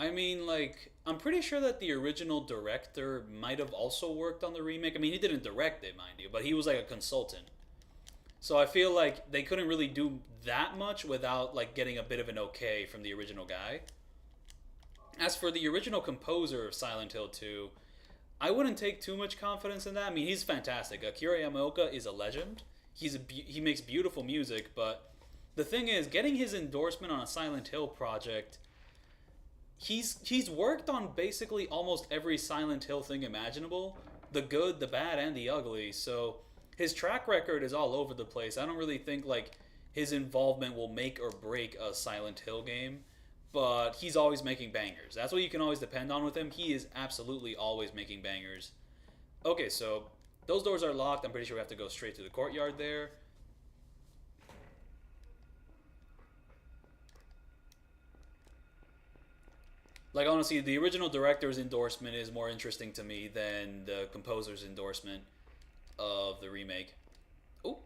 I mean, like, I'm pretty sure that the original director might have also worked on the remake. I mean, he didn't direct it, mind you, but he was like a consultant. So I feel like they couldn't really do that much without like getting a bit of an okay from the original guy. As for the original composer of Silent Hill 2, I wouldn't take too much confidence in that. I mean, he's fantastic. Akira Yamaoka is a legend. He makes beautiful music, but the thing is, getting his endorsement on a Silent Hill project, he's worked on basically almost every Silent Hill thing imaginable, the good, the bad, and the ugly. So his track record is all over the place. I don't really think like his involvement will make or break a Silent Hill game, but he's always making bangers. That's what you can always depend on with him. He is absolutely always making bangers. Okay, so those doors are locked. I'm pretty sure we have to go straight to the courtyard there. Like, honestly, the original director's endorsement is more interesting to me than the composer's endorsement of the remake. Oh,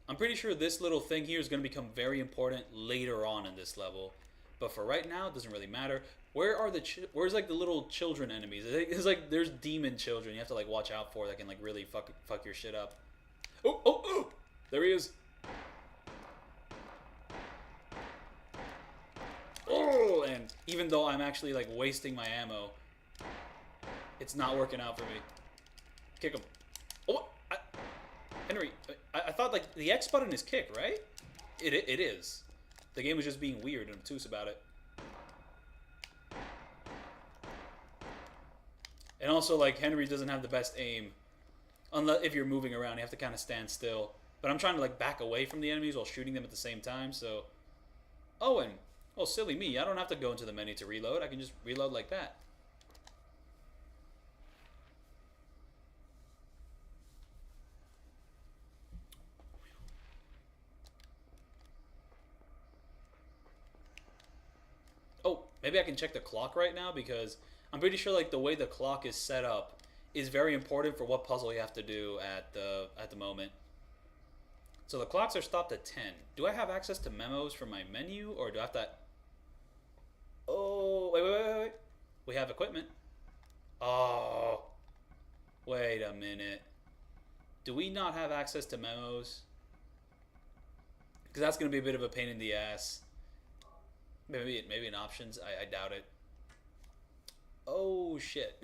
I'm pretty sure this little thing here is going to become very important later on in this level. But for right now, it doesn't really matter. Where's like the little children enemies? It's like there's demon children you have to like watch out for that can like really fuck your shit up. Oh! There he is. Oh, and even though I'm actually like wasting my ammo, it's not working out for me. Kick him. Oh, Henry, I thought like the X button is kick, right? It is. The game was just being weird and obtuse about it. And also, like, Henry doesn't have the best aim. Unless if you're moving around, you have to kind of stand still. But I'm trying to like back away from the enemies while shooting them at the same time. So, and silly me, I don't have to go into the menu to reload. I can just reload like that. Oh, maybe I can check the clock right now because I'm pretty sure like the way the clock is set up is very important for what puzzle you have to do at the moment. So the clocks are stopped at 10. Do I have access to memos from my menu, or do I have to... Oh, wait. We have equipment. Oh, wait a minute. Do we not have access to memos? Because that's going to be a bit of a pain in the ass. Maybe in options. I doubt it. Oh, shit.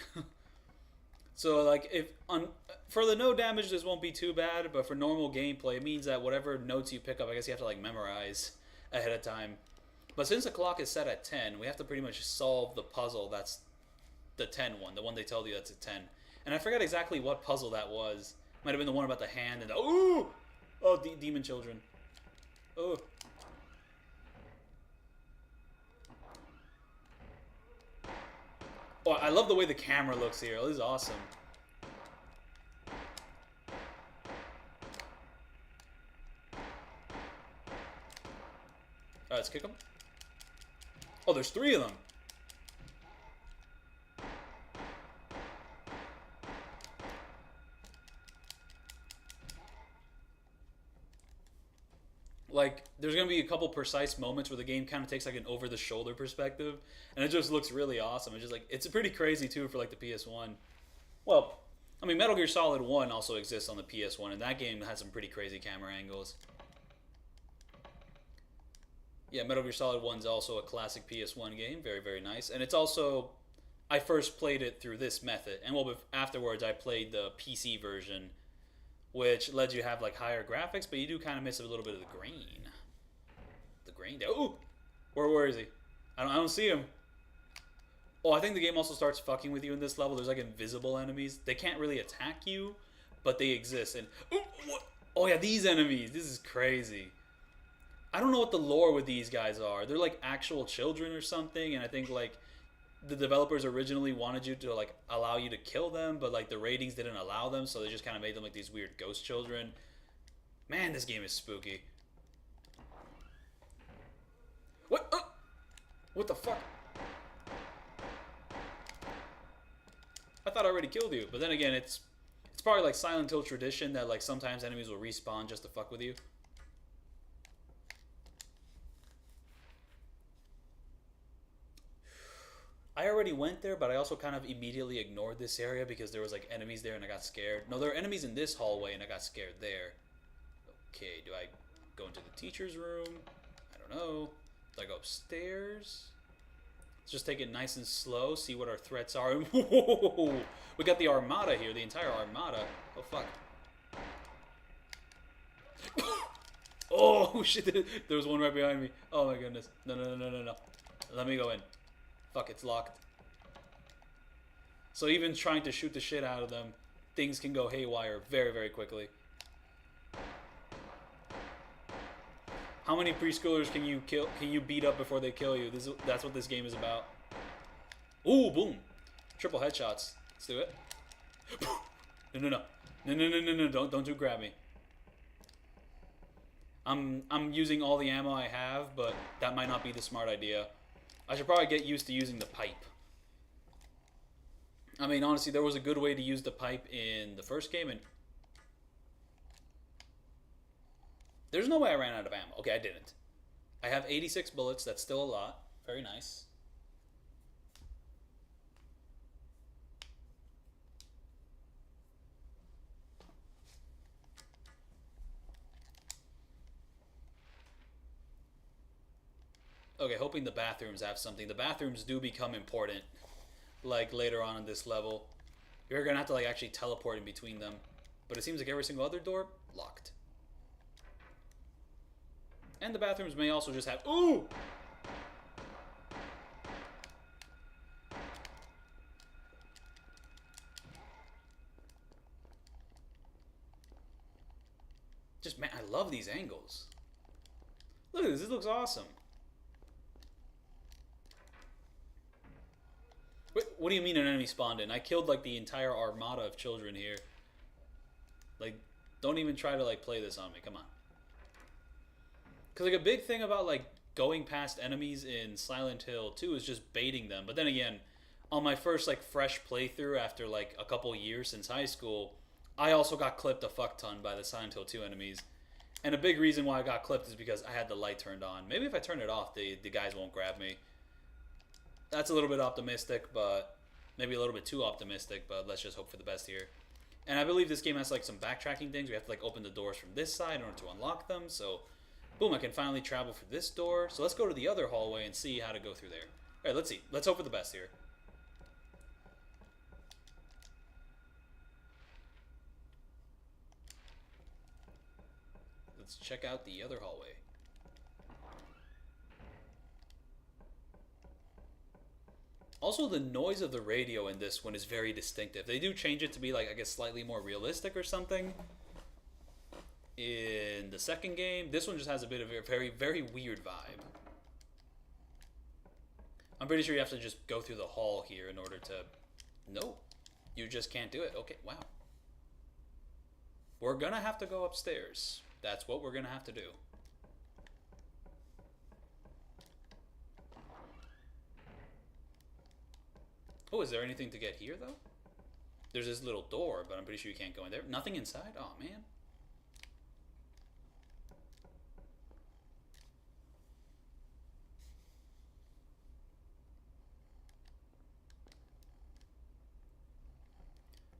So, like, for the no damage, this won't be too bad, but for normal gameplay, it means that whatever notes you pick up, I guess you have to, like, memorize ahead of time. But since the clock is set at 10, we have to pretty much solve the puzzle that's the 10 one, the one they tell you that's a 10. And I forgot exactly what puzzle that was. Might have been the one about the hand and the... Oh, demon children. Oh. Oh, I love the way the camera looks here. This is awesome. Alright, let's kick them. Oh, there's 3 of them. Like, there's gonna be a couple precise moments where the game kind of takes like an over-the-shoulder perspective, and it just looks really awesome. It's just like it's pretty crazy too for like the PS1. Well, I mean, Metal Gear Solid 1 also exists on the PS1, and that game has some pretty crazy camera angles. Yeah, Metal Gear Solid 1 is also a classic PS1 game. Very, very nice. And it's also, I first played it through this method. And well, afterwards I played the PC version, which lets you have like higher graphics, but you do kind of miss a little bit of the grain. The grain there. Ooh! Where is he? I don't see him. Oh, I think the game also starts fucking with you in this level. There's like invisible enemies. They can't really attack you, but they exist. And ooh, what? Oh yeah, these enemies. This is crazy. I don't know what the lore with these guys are. They're like actual children or something, and I think like the developers originally wanted you to like allow you to kill them, but like the ratings didn't allow them, so they just kind of made them like these weird ghost children. Man, this game is spooky. What? What the fuck? I thought I already killed you, but then again, it's probably like Silent Hill tradition that like sometimes enemies will respawn just to fuck with you. I already went there, but I also kind of immediately ignored this area because there was like enemies there and I got scared. No, there are enemies in this hallway and I got scared there. Okay, do I go into the teacher's room? I don't know. Do I go upstairs? Let's just take it nice and slow, see what our threats are. Whoa! We got the armada here, the entire armada. Oh, fuck. Oh, shit. There was one right behind me. Oh, my goodness. No. Let me go in. Fuck, it's locked. So even trying to shoot the shit out of them, things can go haywire very, very quickly. How many preschoolers can you kill? Can you beat up before they kill you? That's what this game is about. Ooh, boom! Triple headshots. Let's do it. No! Don't grab me. I'm using all the ammo I have, but that might not be the smart idea. I should probably get used to using the pipe. I mean, honestly, there was a good way to use the pipe in the first game, and there's no way I ran out of ammo. Okay, I didn't. I have 86 bullets. That's still a lot. Very nice. Okay, hoping the bathrooms have something. The bathrooms do become important, like, later on in this level. You're gonna have to, like, actually teleport in between them. But it seems like every single other door, locked. And the bathrooms may also just have... Ooh! Just, man, I love these angles. Look at this. This looks awesome. Wait, what do you mean an enemy spawned in? I killed, like, the entire armada of children here. Like, don't even try to, like, play this on me. Come on. Because, like, a big thing about, like, going past enemies in Silent Hill 2 is just baiting them. But then again, on my first, like, fresh playthrough after, like, a couple years since high school, I also got clipped a fuck ton by the Silent Hill 2 enemies. And a big reason why I got clipped is because I had the light turned on. Maybe if I turn it off, the guys won't grab me. That's a little bit optimistic, but maybe a little bit too optimistic, but let's just hope for the best here. And I believe this game has, like, some backtracking things. We have to, like, open the doors from this side in order to unlock them. So, boom, I can finally travel through this door. So let's go to the other hallway and see how to go through there. All right, let's see. Let's hope for the best here. Let's check out the other hallway. Also, the noise of the radio in this one is very distinctive. They do change it to be, like, I guess, slightly more realistic or something in the second game. This one just has a bit of a very, very weird vibe. I'm pretty sure you have to just go through the hall here in order to... No, you just can't do it. Okay, wow. We're gonna have to go upstairs. That's what we're gonna have to do. Oh, is there anything to get here, though? There's this little door, but I'm pretty sure you can't go in there. Nothing inside? Oh, man.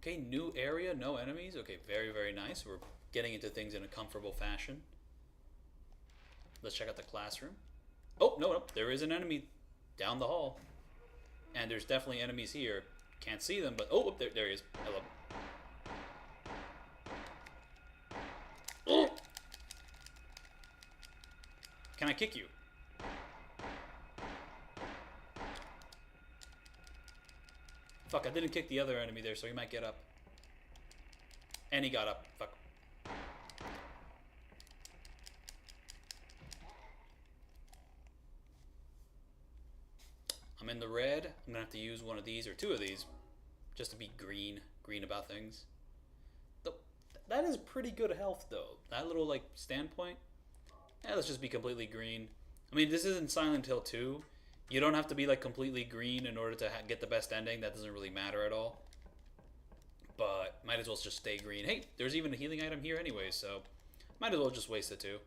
Okay, new area, no enemies. Okay, very, very nice. We're getting into things in a comfortable fashion. Let's check out the classroom. Oh, no, no. There is an enemy down the hall. And there's definitely enemies here. Can't see them, but... Oh, there he is. Hello. Oh! Can I kick you? Fuck, I didn't kick the other enemy there, so he might get up. And he got up. Fuck. I'm in the red. I'm gonna have to use one of these or two of these just to be green about things. That is pretty good health though. That little like standpoint. Yeah, let's just be completely green. I mean, this isn't Silent Hill 2. You don't have to be like completely green in order to get the best ending. That doesn't really matter at all. But might as well just stay green. Hey, there's even a healing item here anyway, so might as well just waste it too.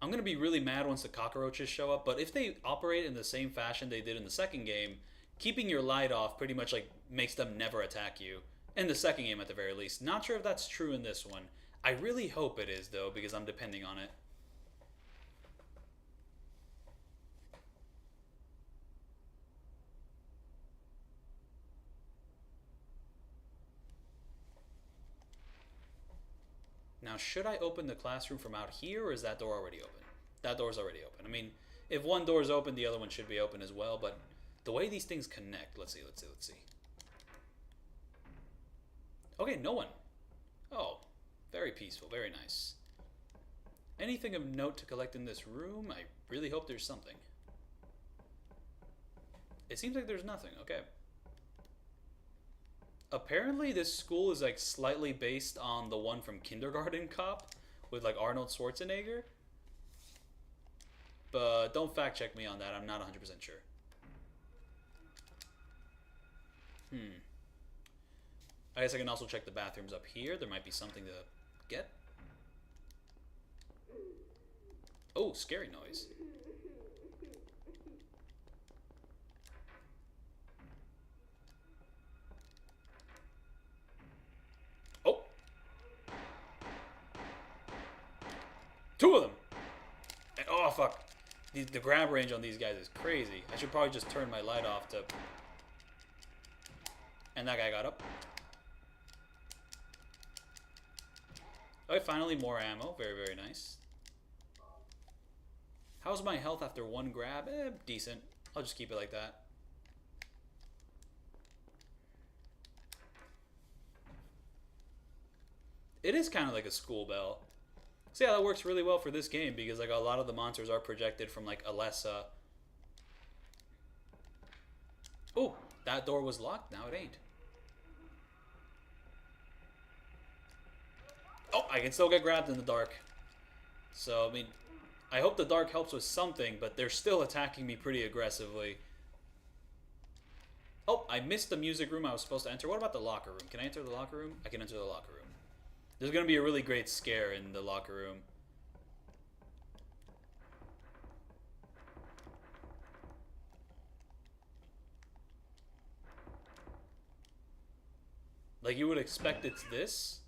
I'm going to be really mad once the cockroaches show up, but if they operate in the same fashion they did in the second game, keeping your light off pretty much like makes them never attack you. In the second game at the very least. Not sure if that's true in this one. I really hope it is though, because I'm depending on it. Now, should I open the classroom from out here, or is that door already open? That door's already open. I mean, if one door's open, the other one should be open as well, but the way these things connect... Let's see. Okay, no one. Oh, very peaceful, very nice. Anything of note to collect in this room? I really hope there's something. It seems like there's nothing, okay. Apparently this school is like slightly based on the one from Kindergarten Cop with like Arnold Schwarzenegger. But don't fact check me on that. I'm not 100% sure. I guess I can also check the bathrooms up here. There might be something to get. Oh, scary noise. Oh! Two of them! Oh, fuck. The grab range on these guys is crazy. I should probably just turn my light off to... And that guy got up. Okay, finally more ammo. Very, very nice. How's my health after one grab? Decent. I'll just keep it like that. It is kind of like a school bell. So yeah, that works really well for this game because like a lot of the monsters are projected from like Alessa. Oh, that door was locked. Now it ain't. Oh, I can still get grabbed in the dark. So, I mean, I hope the dark helps with something, but they're still attacking me pretty aggressively. Oh, I missed the music room I was supposed to enter. What about the locker room? Can I enter the locker room? I can enter the locker room. There's going to be a really great scare in the locker room. Like, you would expect it's this.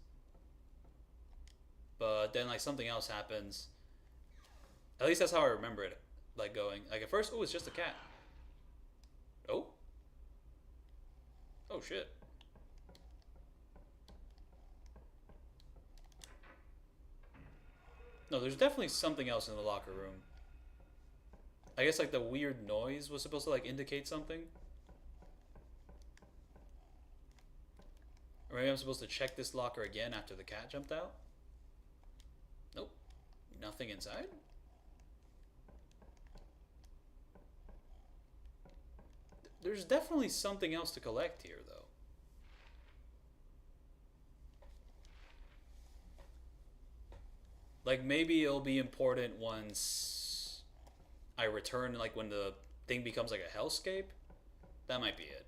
But then, like, something else happens. At least that's how I remember it, like, going. Like, at first, oh, it's just a cat. Oh. Oh, shit. No, there's definitely something else in the locker room. I guess, like, the weird noise was supposed to, like, indicate something. Or maybe I'm supposed to check this locker again after the cat jumped out? Nope. Nothing inside? There's definitely something else to collect here, though. Like, maybe it'll be important once I return, like, when the thing becomes, like, a hellscape. That might be it.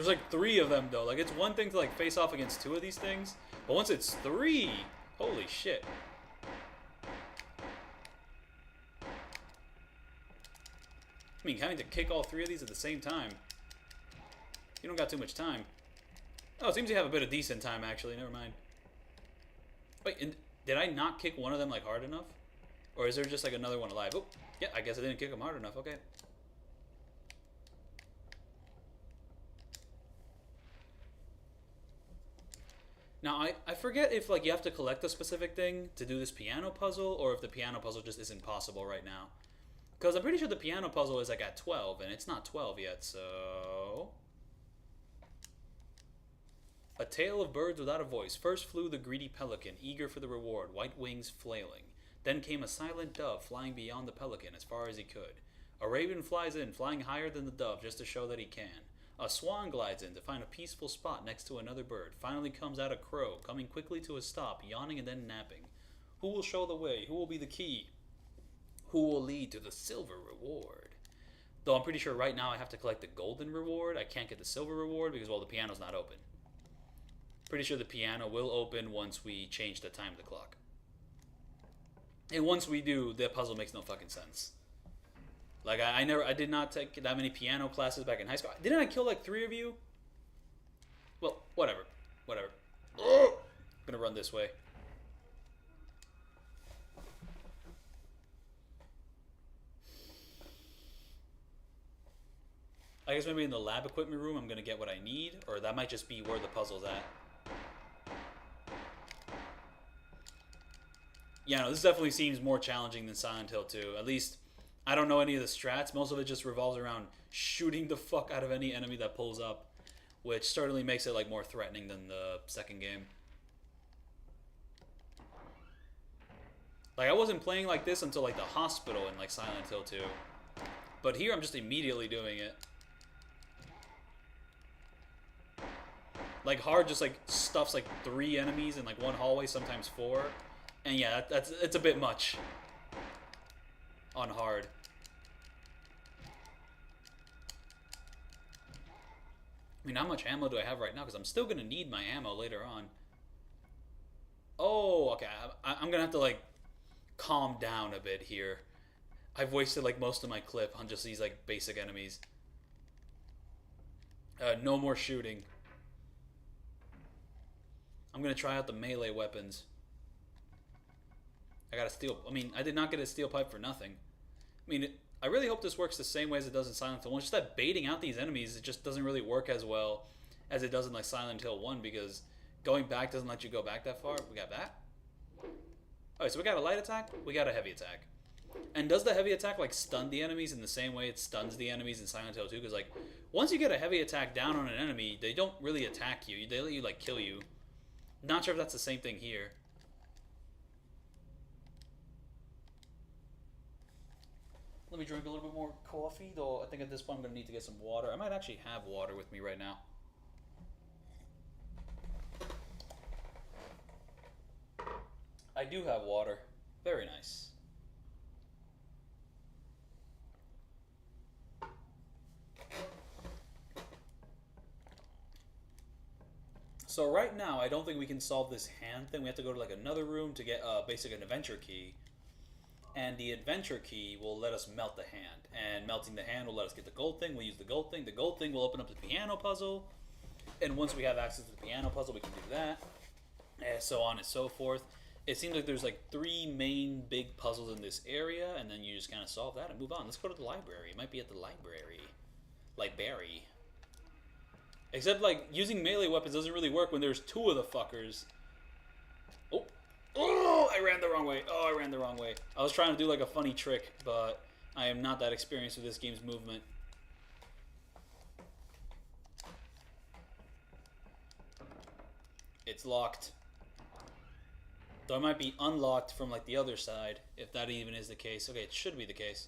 There's like 3 of them though. Like it's one thing to like face off against 2 of these things, but once it's 3, holy shit. I mean, having to kick all 3 of these at the same time. You don't got too much time. Oh, it seems you have a bit of decent time actually. Never mind. Wait, and did I not kick one of them like hard enough? Or is there just like another one alive? Oh, yeah, I guess I didn't kick him hard enough. Okay. Now, I forget if like you have to collect a specific thing to do this piano puzzle, or if the piano puzzle just isn't possible right now. Because I'm pretty sure the piano puzzle is like at 12, and it's not 12 yet, so... A tale of birds without a voice. First flew the greedy pelican, eager for the reward, white wings flailing. Then came a silent dove, flying beyond the pelican as far as he could. A raven flies in, flying higher than the dove, just to show that he can. A swan glides in to find a peaceful spot next to another bird. Finally comes out a crow, coming quickly to a stop, yawning and then napping. Who will show the way? Who will be the key? Who will lead to the silver reward? Though I'm pretty sure right now I have to collect the golden reward. I can't get the silver reward because, well, the piano's not open. Pretty sure the piano will open once we change the time of the clock. And once we do, the puzzle makes no fucking sense. Like, I did not take that many piano classes back in high school. Didn't I kill like 3 of you? Well, whatever. Whatever. I'm gonna run this way. I guess maybe in the lab equipment room I'm gonna get what I need, or that might just be where the puzzle's at. Yeah, no, this definitely seems more challenging than Silent Hill 2. At least, I don't know any of the strats. Most of it just revolves around shooting the fuck out of any enemy that pulls up, which certainly makes it like more threatening than the second game. Like, I wasn't playing like this until like the hospital in like Silent Hill 2. But here I'm just immediately doing it. Like, hard just like stuffs like 3 enemies in like one hallway, sometimes 4. And yeah, it's a bit much on hard. I mean, how much ammo do I have right now? Because I'm still going to need my ammo later on. Oh, okay. I'm going to have to, like, calm down a bit here. I've wasted, like, most of my clip on just these, like, basic enemies. No more shooting. I'm going to try out the melee weapons. I got a steel... I mean, I did not get a steel pipe for nothing. I mean, I really hope this works the same way as it does in Silent Hill 1. Just that baiting out these enemies, it just doesn't really work as well as it does in like Silent Hill 1, because going back doesn't let you go back that far. We got that. Alright, so we got a light attack, we got a heavy attack. And does the heavy attack like stun the enemies in the same way it stuns the enemies in Silent Hill 2? Because like, once you get a heavy attack down on an enemy, they don't really attack you. They let you like kill you. Not sure if that's the same thing here. Let me drink a little bit more coffee, though I think at this point I'm going to need to get some water. I might actually have water with me right now. I do have water. Very nice. So right now, I don't think we can solve this hand thing. We have to go to like another room to get basically an adventure key. And the adventure key will let us melt the hand. And melting the hand will let us get the gold thing. We'll use the gold thing. The gold thing will open up the piano puzzle. And once we have access to the piano puzzle, we can do that. And so on and so forth. It seems like there's like 3 main big puzzles in this area. And then you just kind of solve that and move on. Let's go to the library. It might be at the library. Library. Except like using melee weapons doesn't really work when there's 2 of the fuckers. Oh. Oh, I ran the wrong way. Oh, I ran the wrong way. I was trying to do like a funny trick, but I am not that experienced with this game's movement. It's locked. Though it might be unlocked from like the other side, if that even is the case. Okay, it should be the case.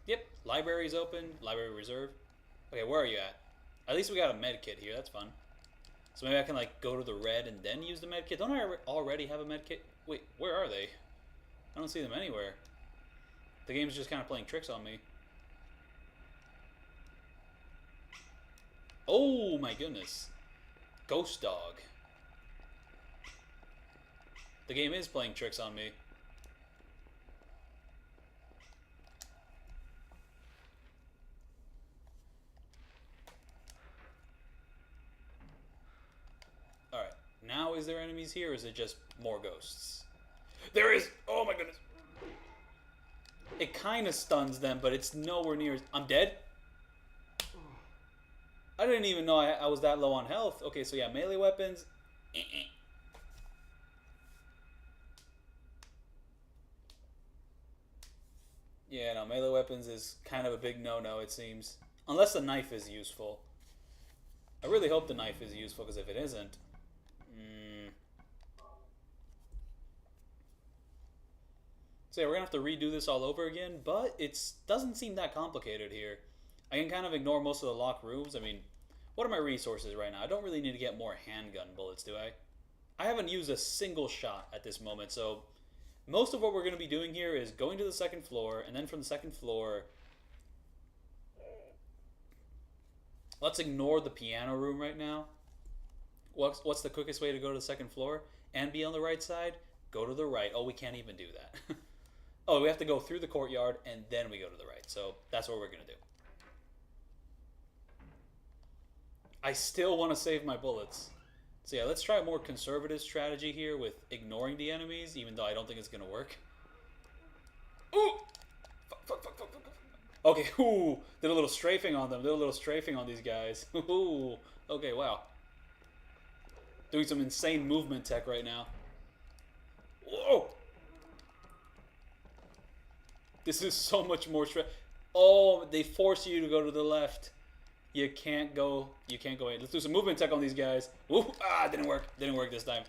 Yep, library's open. Library reserved. Okay, where are you at? At least we got a med kit here. That's fun. So maybe I can like go to the red and then use the med kit. Don't I already have a med kit? Wait, where are they? I don't see them anywhere. The game's just kind of playing tricks on me. Oh my goodness. Ghost dog. The game is playing tricks on me. Alright. Now is there enemies here or is it just more ghosts? There is! Oh my goodness. It kind of stuns them, but it's nowhere near... I'm dead? I didn't even know I was that low on health. Okay, so yeah, melee weapons. Yeah, no, melee weapons is kind of a big no-no, it seems. Unless the knife is useful. I really hope the knife is useful, because if it isn't... So yeah, we're going to have to redo this all over again, but it doesn't seem that complicated here. I can kind of ignore most of the locked rooms. I mean, what are my resources right now? I don't really need to get more handgun bullets, do I? I haven't used a single shot at this moment, so most of what we're going to be doing here is going to the second floor, and then from the second floor, let's ignore the piano room right now. What's the quickest way to go to the second floor and be on the right side? Go to the right. Oh, we can't even do that. Oh, we have to go through the courtyard, and then we go to the right. So that's what we're going to do. I still want to save my bullets. So yeah, let's try a more conservative strategy here with ignoring the enemies, even though I don't think it's going to work. Ooh! Fuck. Okay, ooh. Did a little strafing on them. Did a little strafing on these guys. Ooh. Okay, wow. Doing some insane movement tech right now. Whoa! This is so much more stress. Oh, they force you to go to the left. You can't go in. Let's do some movement tech on these guys. Ooh, didn't work. Didn't work this time.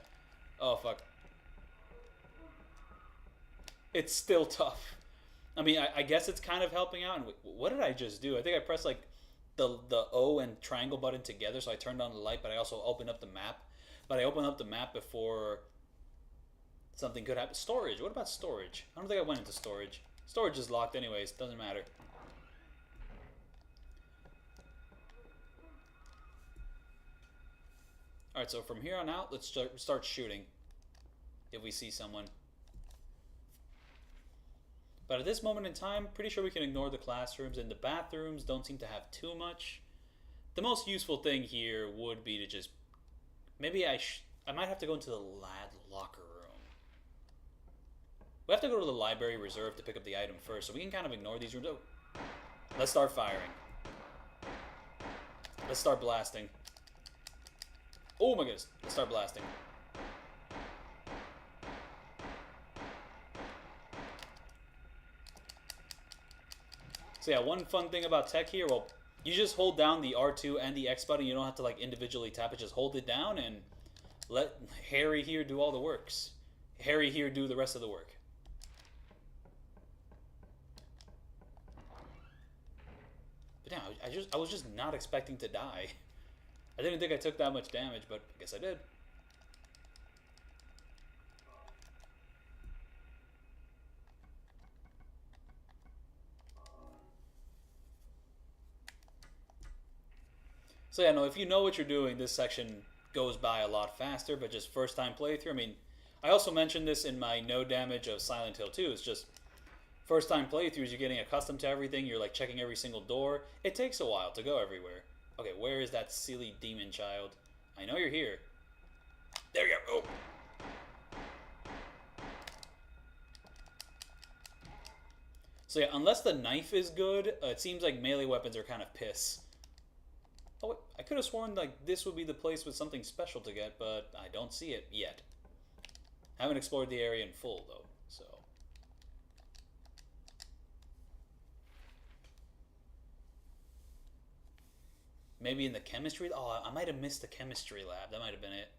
Oh, fuck. It's still tough. I mean, I guess it's kind of helping out. And what did I just do? I think I pressed, like, the O and triangle button together, so I turned on the light, but I also opened up the map. But I opened up the map before something could happen. Storage. What about storage? I don't think I went into storage. Storage is locked anyways. Doesn't matter. Alright, so from here on out, let's start shooting. If we see someone. But at this moment in time, pretty sure we can ignore the classrooms. And the bathrooms don't seem to have too much. The most useful thing here would be to just... Maybe I might have to go into the lad locker room. We have to go to the library reserve to pick up the item first, so we can kind of ignore these rooms. Oh. Let's start firing. Let's start blasting. Oh my goodness. Let's start blasting. So yeah, one fun thing about tech here, well, you just hold down the R2 and the X button. You don't have to like individually tap it. Just hold it down and let Harry here do all the works. Harry here do the rest of the work. But yeah, I was just not expecting to die. I didn't think I took that much damage, but I guess I did. So yeah, no, if you know what you're doing, this section goes by a lot faster, but just first time playthrough, I mean, I also mentioned this in my no damage of Silent Hill 2, it's just first time playthroughs, you're getting accustomed to everything, you're like checking every single door. It takes a while to go everywhere. Okay, where is that silly demon child? I know you're here. There you go. Oh. So yeah, unless the knife is good, it seems like melee weapons are kind of piss. Oh, wait, I could have sworn like this would be the place with something special to get, but I don't see it yet. Haven't explored the area in full though, so. Maybe in the chemistry. Oh, I might have missed the chemistry lab. That might have been it.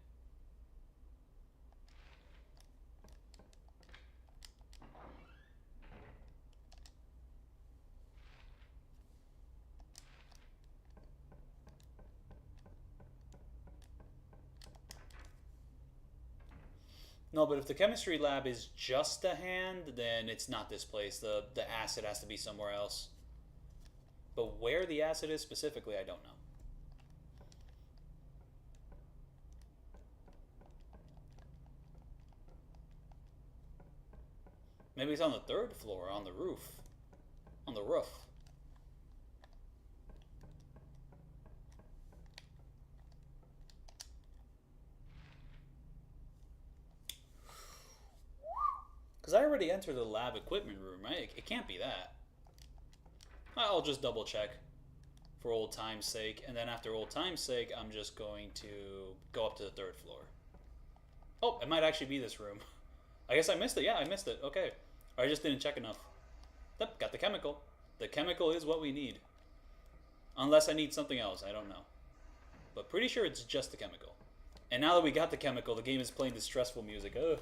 No, but if the chemistry lab is just a hand, then it's not this place. The acid has to be somewhere else. But where the acid is specifically, I don't know. Maybe it's on the third floor, on the roof. On the roof. Because I already entered the lab equipment room, right? It can't be that. I'll just double check for old time's sake. And then after old time's sake, I'm just going to go up to the third floor. Oh, it might actually be this room. I guess I missed it. Yeah, I missed it. Okay. Or I just didn't check enough. Yep, got the chemical. The chemical is what we need. Unless I need something else. I don't know. But pretty sure it's just the chemical. And now that we got the chemical, the game is playing this stressful music. Ugh.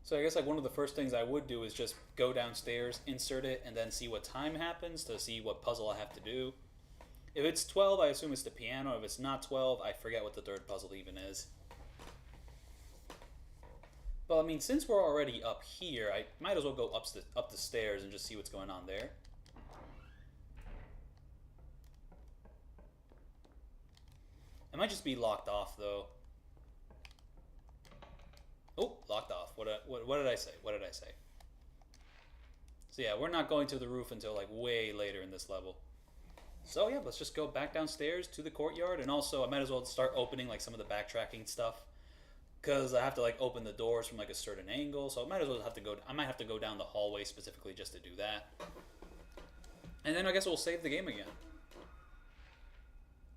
So I guess like one of the first things I would do is just go downstairs, insert it, and then see what time happens to see what puzzle I have to do. If it's 12, I assume it's the piano. If it's not 12, I forget what the third puzzle even is. But I mean, since we're already up here, I might as well go up the stairs and just see what's going on there. It might just be locked off though. Oh, locked off. What did I say? What did I say? So yeah, we're not going to the roof until like way later in this level. So yeah, let's just go back downstairs to the courtyard, and also I might as well start opening like some of the backtracking stuff, because I have to like open the doors from like a certain angle. So I might as well have to go. I might have to go down the hallway specifically just to do that. And then I guess we'll save the game again.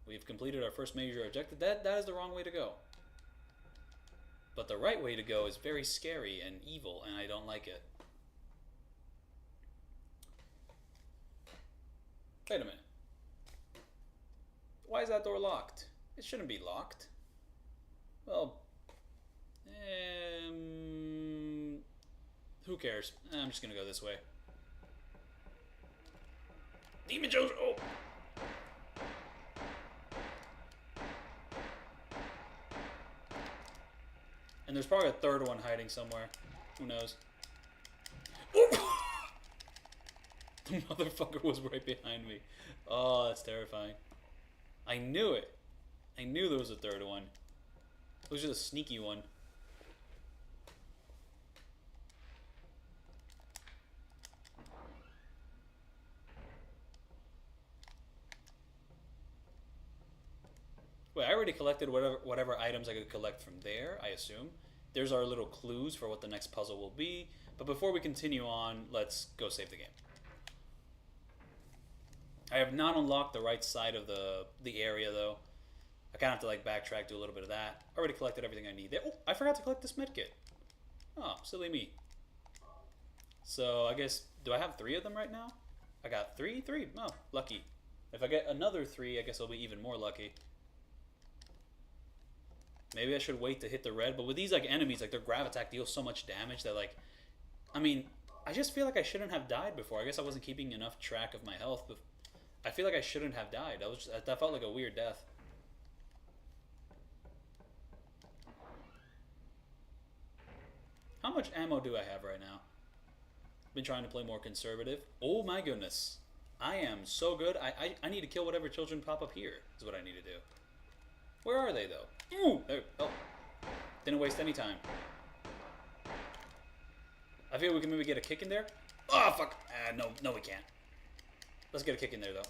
We've completed our first major objective. That is the wrong way to go. But the right way to go is very scary and evil, and I don't like it. Wait a minute. Why is that door locked? It shouldn't be locked. Well, who cares? I'm just gonna go this way. Demon Joe's. Oh! And there's probably a third one hiding somewhere. Who knows? The motherfucker was right behind me. Oh, that's terrifying. I knew it. I knew there was a third one. It was just a sneaky one. Wait, I already collected whatever items I could collect from there, I assume. There's our little clues for what the next puzzle will be. But before we continue on, let's go save the game. I have not unlocked the right side of the area, though. I kind of have to like backtrack, do a little bit of that. I already collected everything I need there. Oh, I forgot to collect this medkit. Oh, silly me. So I guess, do I have 3 of them right now? I got 3? 3. Oh, lucky. If I get another 3, I guess I'll be even more lucky. Maybe I should wait to hit the red, but with these like enemies, like their grav attack deals so much damage that like, I mean, I just feel like I shouldn't have died before. I guess I wasn't keeping enough track of my health, but I feel like I shouldn't have died. That felt like a weird death. How much ammo do I have right now? Been trying to play more conservative. Oh my goodness. I am so good. I need to kill whatever children pop up here, is what I need to do. Where are they, though? Ooh, there. Oh. Didn't waste any time. I feel we can maybe get a kick in there. Oh, fuck. No, we can't. Let's get a kick in there, though.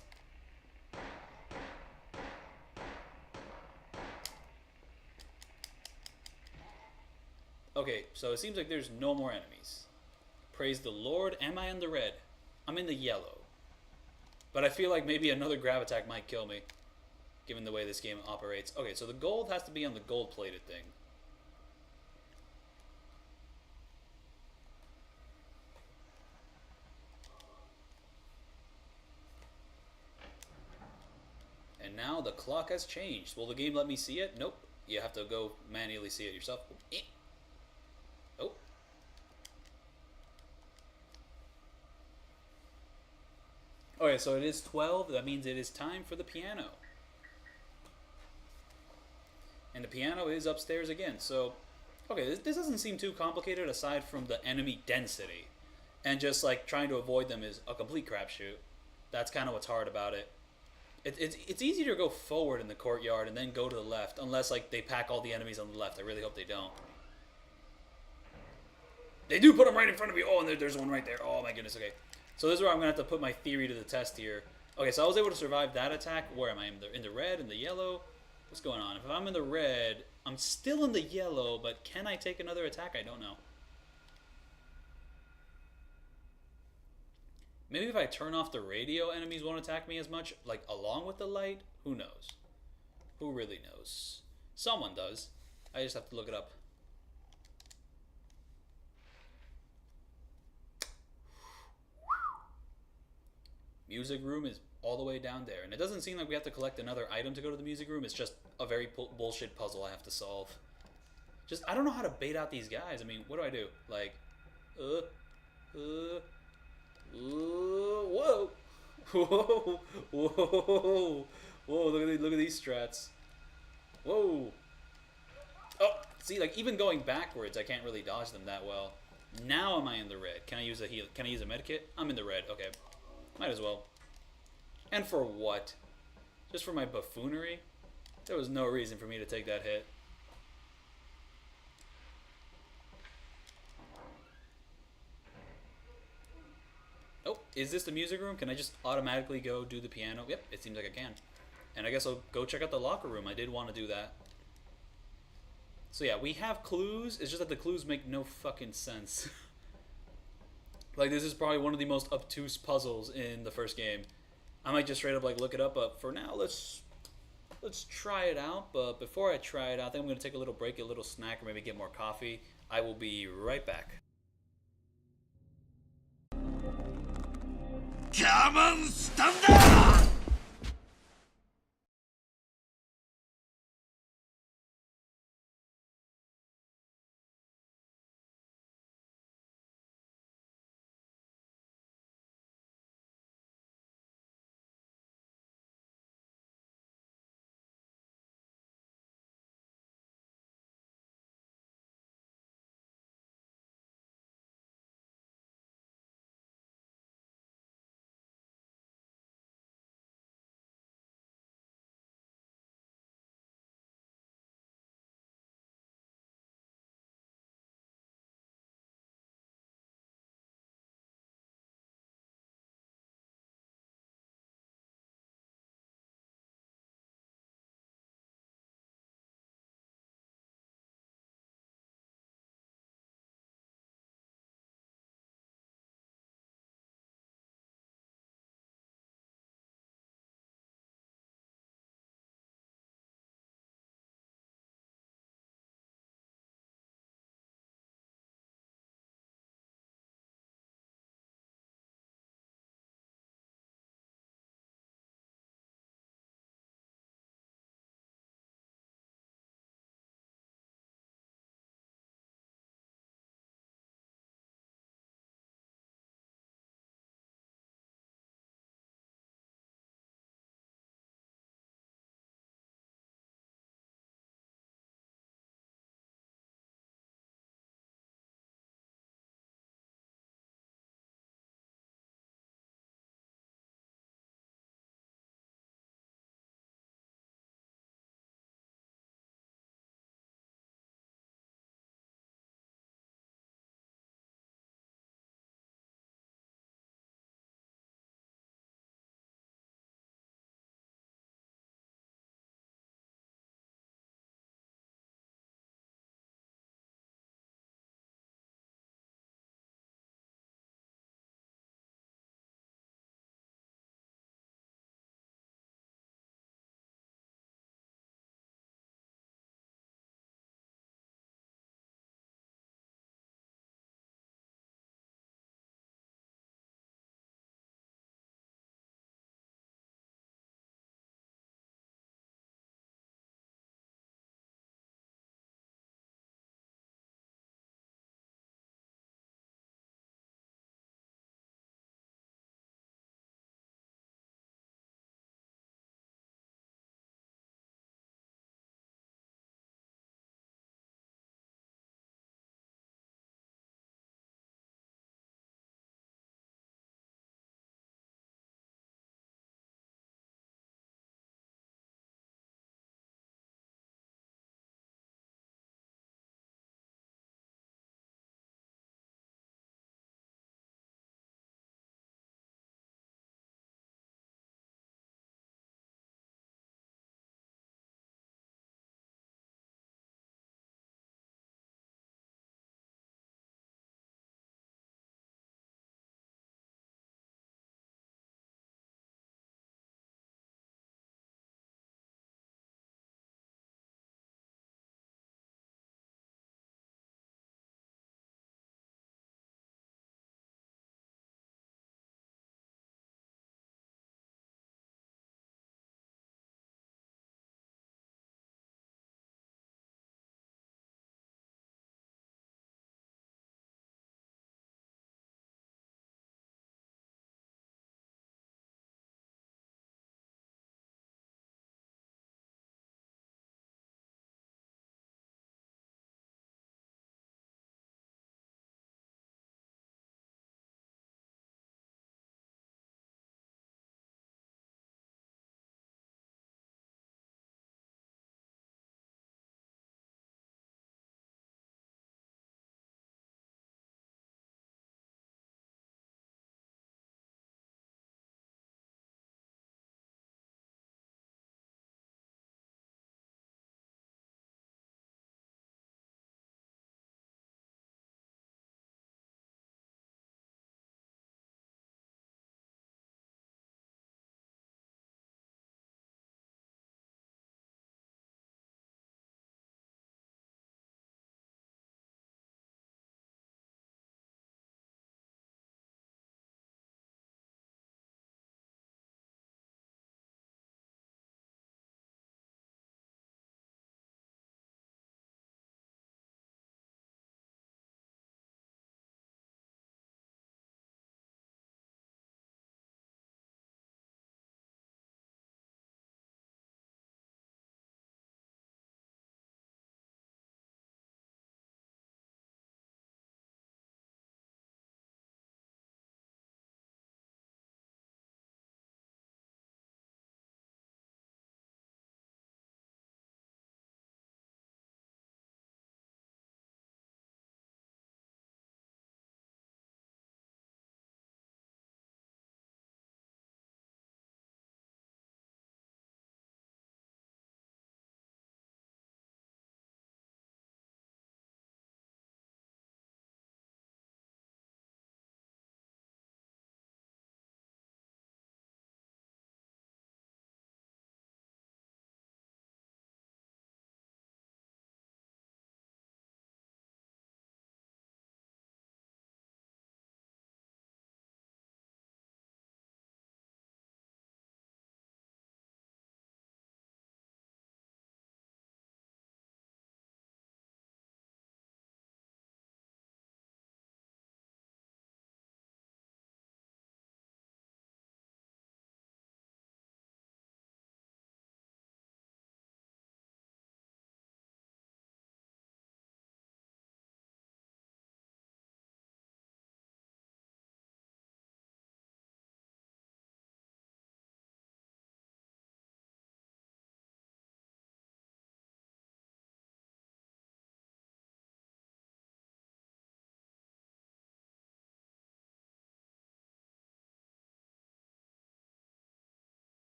Okay, so it seems like there's no more enemies. Praise the Lord. Am I in the red? I'm in the yellow. But I feel like maybe another grav attack might kill me, given the way this game operates. Okay, so the gold has to be on the gold-plated thing. And now the clock has changed. Will the game let me see it? Nope. You have to go manually see it yourself. Okay, so it is 12. That means it is time for the piano. And the piano is upstairs again. So, okay, this doesn't seem too complicated aside from the enemy density. And just like trying to avoid them is a complete crapshoot. That's kind of what's hard about it. It's easier to go forward in the courtyard and then go to the left, unless like they pack all the enemies on the left. I really hope they don't. They do put them right in front of me. Oh, and there's one right there. Oh my goodness. Okay, so this is where I'm gonna have to put my theory to the test here. Okay, so I was able to survive that attack. Where am I? In the red, in the yellow? What's going on? If I'm in the red, I'm still in the yellow, but can I take another attack? I don't know. Maybe if I turn off the radio, enemies won't attack me as much, like along with the light? Who knows? Who really knows? Someone does. I just have to look it up. Music room is all the way down there. And it doesn't seem like we have to collect another item to go to the music room. It's just a very bullshit puzzle I have to solve. Just, I don't know how to bait out these guys. I mean, what do I do? Like, whoa. Whoa. Whoa. Whoa, look at these strats. Whoa. Oh, see, like, even going backwards, I can't really dodge them that well. Now am I in the red? Can I use a heal? Can I use a medkit? I'm in the red. Okay. Might as well. And for what? Just for my buffoonery? There was no reason for me to take that hit. Oh, is this the music room? Can I just automatically go do the piano? Yep, it seems like I can. And I guess I'll go check out the locker room. I did want to do that. So yeah, we have clues. It's just that the clues make no fucking sense. Like, this is probably one of the most obtuse puzzles in the first game. I might just straight up like look it up, but for now, let's try it out. But before I try it out, I think I'm gonna take a little break, get a little snack, or maybe get more coffee. I will be right back. Come on, stand up!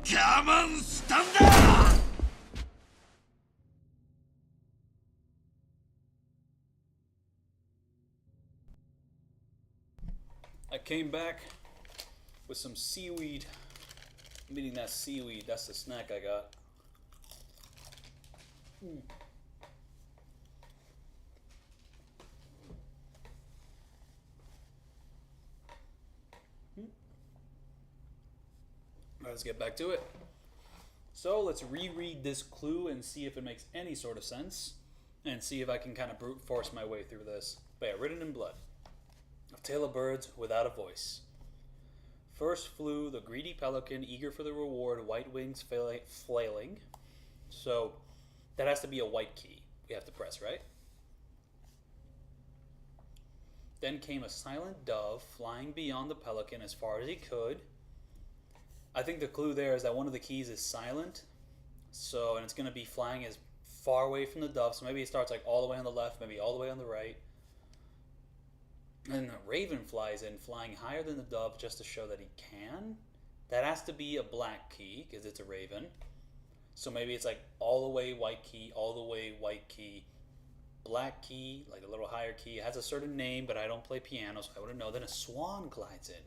Come on, stand up! I came back with some seaweed. I'm eating that seaweed. That's the snack I got. Let's get back to it. So let's reread this clue and see if it makes any sort of sense, and see if I can kind of brute force my way through this. But yeah, written in blood. A tale of birds without a voice. First flew the greedy pelican, eager for the reward, white wings flailing. So that has to be a white key we have to press, right? Then came a silent dove, flying beyond the pelican as far as he could. I think the clue there is that one of the keys is silent. So, and it's going to be flying as far away from the dove. So maybe it starts like all the way on the left, maybe all the way on the right. And the raven flies in, flying higher than the dove just to show that he can. That has to be a black key, because it's a raven. So maybe it's like all the way white key, all the way white key, black key, like a little higher key. It has a certain name, but I don't play piano, so I wouldn't know. Then a swan glides in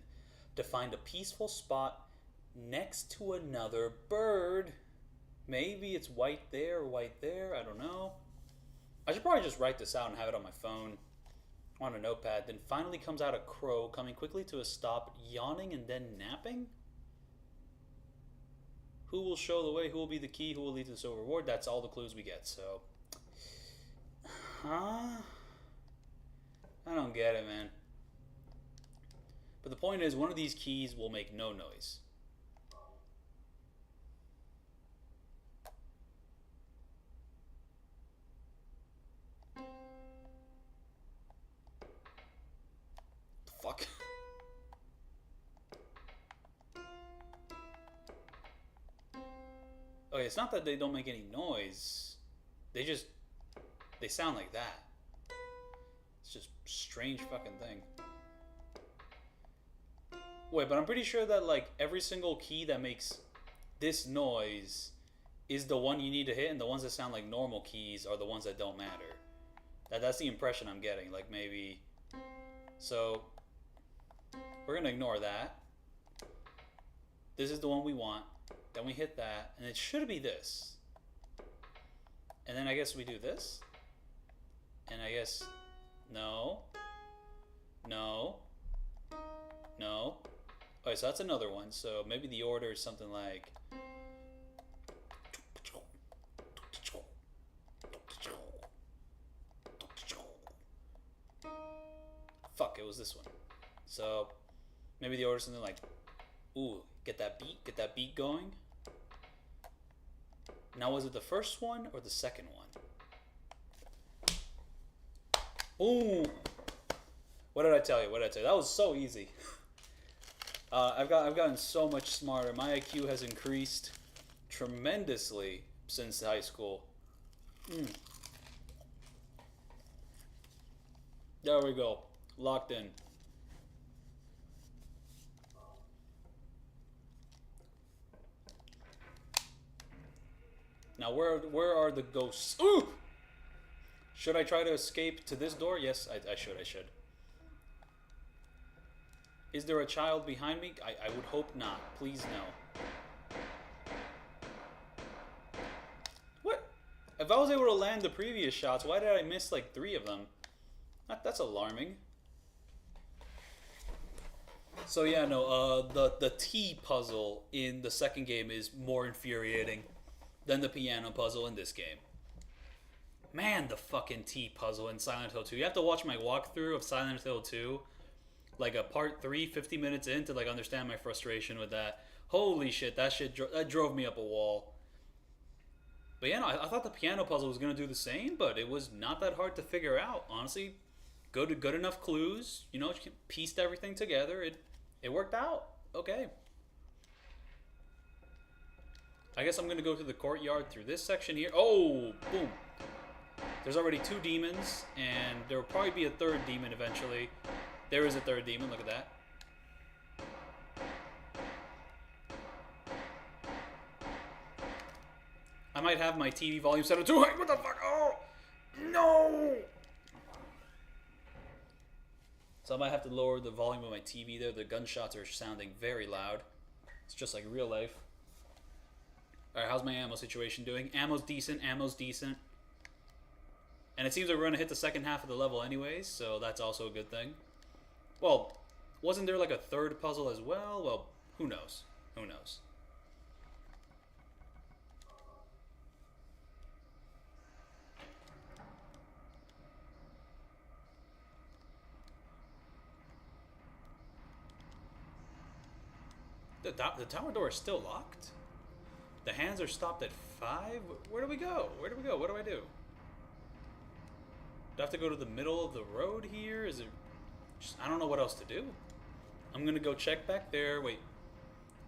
to find a peaceful spot next to another bird. Maybe it's white there, I don't know. I should probably just write this out and have it on my phone on a notepad. Then finally comes out a crow, coming quickly to a stop, yawning and then napping. Who will show the way? Who will be the key? Who will lead to the silver reward? That's all the clues we get, so. Huh? I don't get it, man. But the point is, one of these keys will make no noise. Fuck. Okay, it's not that they don't make any noise. They sound like that. It's just strange fucking thing. Wait, but I'm pretty sure that like every single key that makes this noise is the one you need to hit, and the ones that sound like normal keys are the ones that don't matter. That's the impression I'm getting. Like maybe. So we're gonna ignore that. This is the one we want. Then we hit that, and it should be this. And then I guess we do this. And I guess no. Okay, so that's another one. So maybe the order is something like. Fuck, it was this one. So maybe the order is something like, ooh, get that beat going. Now, was it the first one or the second one? Ooh. What did I tell you? That was so easy. I've gotten so much smarter. My IQ has increased tremendously since high school. There we go. Locked in. Now, where are the ghosts? Ooh! Should I try to escape to this door? Yes, I should. Is there a child behind me? I would hope not. Please, no. What? If I was able to land the previous shots, why did I miss like 3 of them? That's alarming. So yeah, no, the T puzzle in the second game is more infuriating than the piano puzzle in this game. Man, the fucking T puzzle in Silent Hill 2. You have to watch my walkthrough of Silent Hill 2, like a part 3, 50 minutes in, to like understand my frustration with that. Holy shit, that drove me up a wall. But yeah, no, I thought the piano puzzle was gonna do the same, but it was not that hard to figure out. Honestly, good enough clues. You know, pieced everything together. It worked out. Okay. I guess I'm going to go to the courtyard through this section here. Oh, boom. There's already 2 demons, and there will probably be a 3rd demon eventually. There is a 3rd demon. Look at that. I might have my TV volume set up too high. What the fuck? Oh! No! So I might have to lower the volume of my TV there. The gunshots are sounding very loud. It's just like real life. Alright, how's my ammo situation doing? Ammo's decent, ammo's decent. And it seems like we're going to hit the second half of the level anyways, so that's also a good thing. Well, wasn't there like a third puzzle as well? Well, who knows? Who knows? The tower door is still locked? The hands are stopped at 5? Where do we go? Where do we go? What do I do? Do I have to go to the middle of the road here? Is it just, I don't know what else to do. I'm gonna go check back there, wait,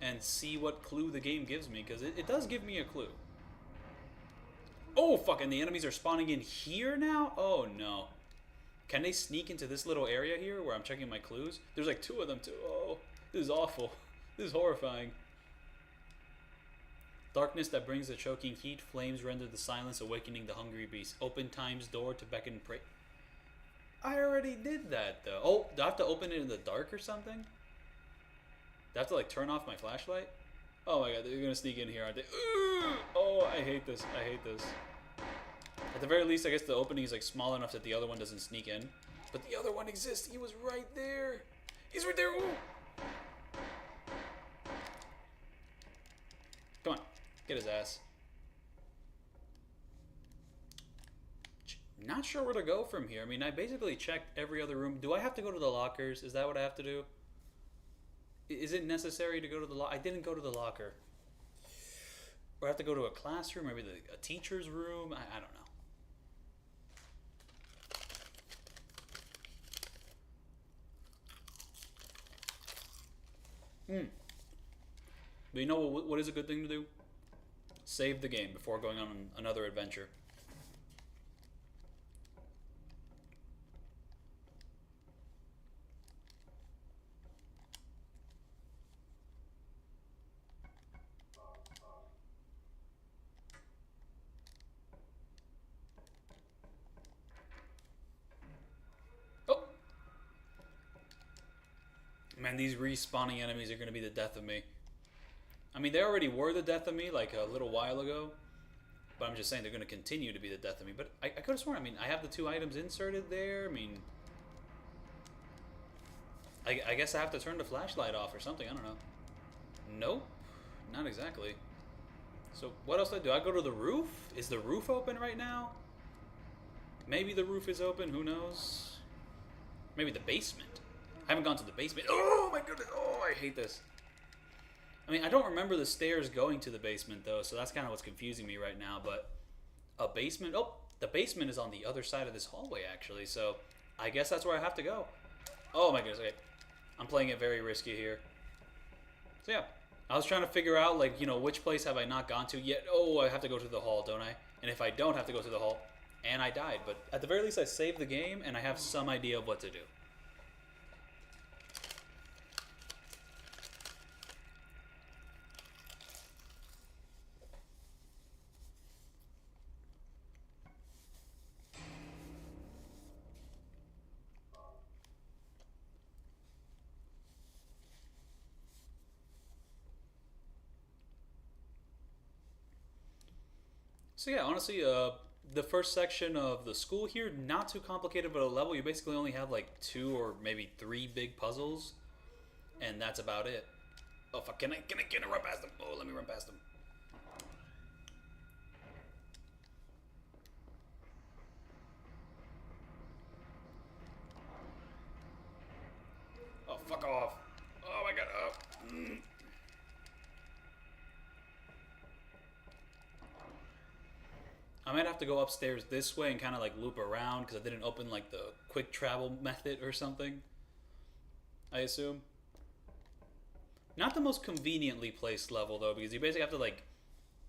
and see what clue the game gives me, because it does give me a clue. Oh, fuck, and the enemies are spawning in here now? Oh, no. Can they sneak into this little area here where I'm checking my clues? There's like 2 of them, too. Oh, this is awful. This is horrifying. Darkness that brings the choking heat. Flames render the silence, awakening the hungry beast. Open time's door to beckon prey. I already did that, though. Oh, do I have to open it in the dark or something? Do I have to, like, turn off my flashlight? Oh my god, they're gonna sneak in here, aren't they? Oh, I hate this. I hate this. At the very least, I guess the opening is, like, small enough that the other one doesn't sneak in. But the other one exists. He was right there. He's right there. Ooh. Come on. Get his ass. Not sure where to go from here. I mean, I basically checked every other room. Do I have to go to the lockers? Is that what I have to do? Is it necessary to go to the locker? I didn't go to the locker. Or I have to go to a classroom, maybe a teacher's room. I don't know. But you know what is a good thing to do? Save the game before going on another adventure. Oh! Man, these respawning enemies are going to be the death of me. I mean, they already were the death of me, like, a little while ago. But I'm just saying they're going to continue to be the death of me. But I could have sworn, I mean, I have the 2 items inserted there. I mean, I guess I have to turn the flashlight off or something. I don't know. Nope. Not exactly. So, what else do I do? I go to the roof? Is the roof open right now? Maybe the roof is open. Who knows? Maybe the basement. I haven't gone to the basement. Oh, my goodness. Oh, I hate this. I mean, I don't remember the stairs going to the basement, though, so that's kind of what's confusing me right now, but a basement? Oh, the basement is on the other side of this hallway, actually, so I guess that's where I have to go. Oh, my goodness, okay. I'm playing it very risky here. So, yeah. I was trying to figure out, like, you know, which place have I not gone to yet? Oh, I have to go to the hall, don't I? And if I don't have to go to the hall, and I died, but at the very least, I saved the game, and I have some idea of what to do. So yeah, honestly, the first section of the school here, not too complicated of a level. You basically only have like 2 or maybe 3 big puzzles, and that's about it. Oh fuck, can I run past them? Oh, let me run past them. Oh, fuck off. Oh my god, oh. I might have to go upstairs this way and kind of like loop around because I didn't open like the quick travel method or something. I assume. Not the most conveniently placed level though, because you basically have to like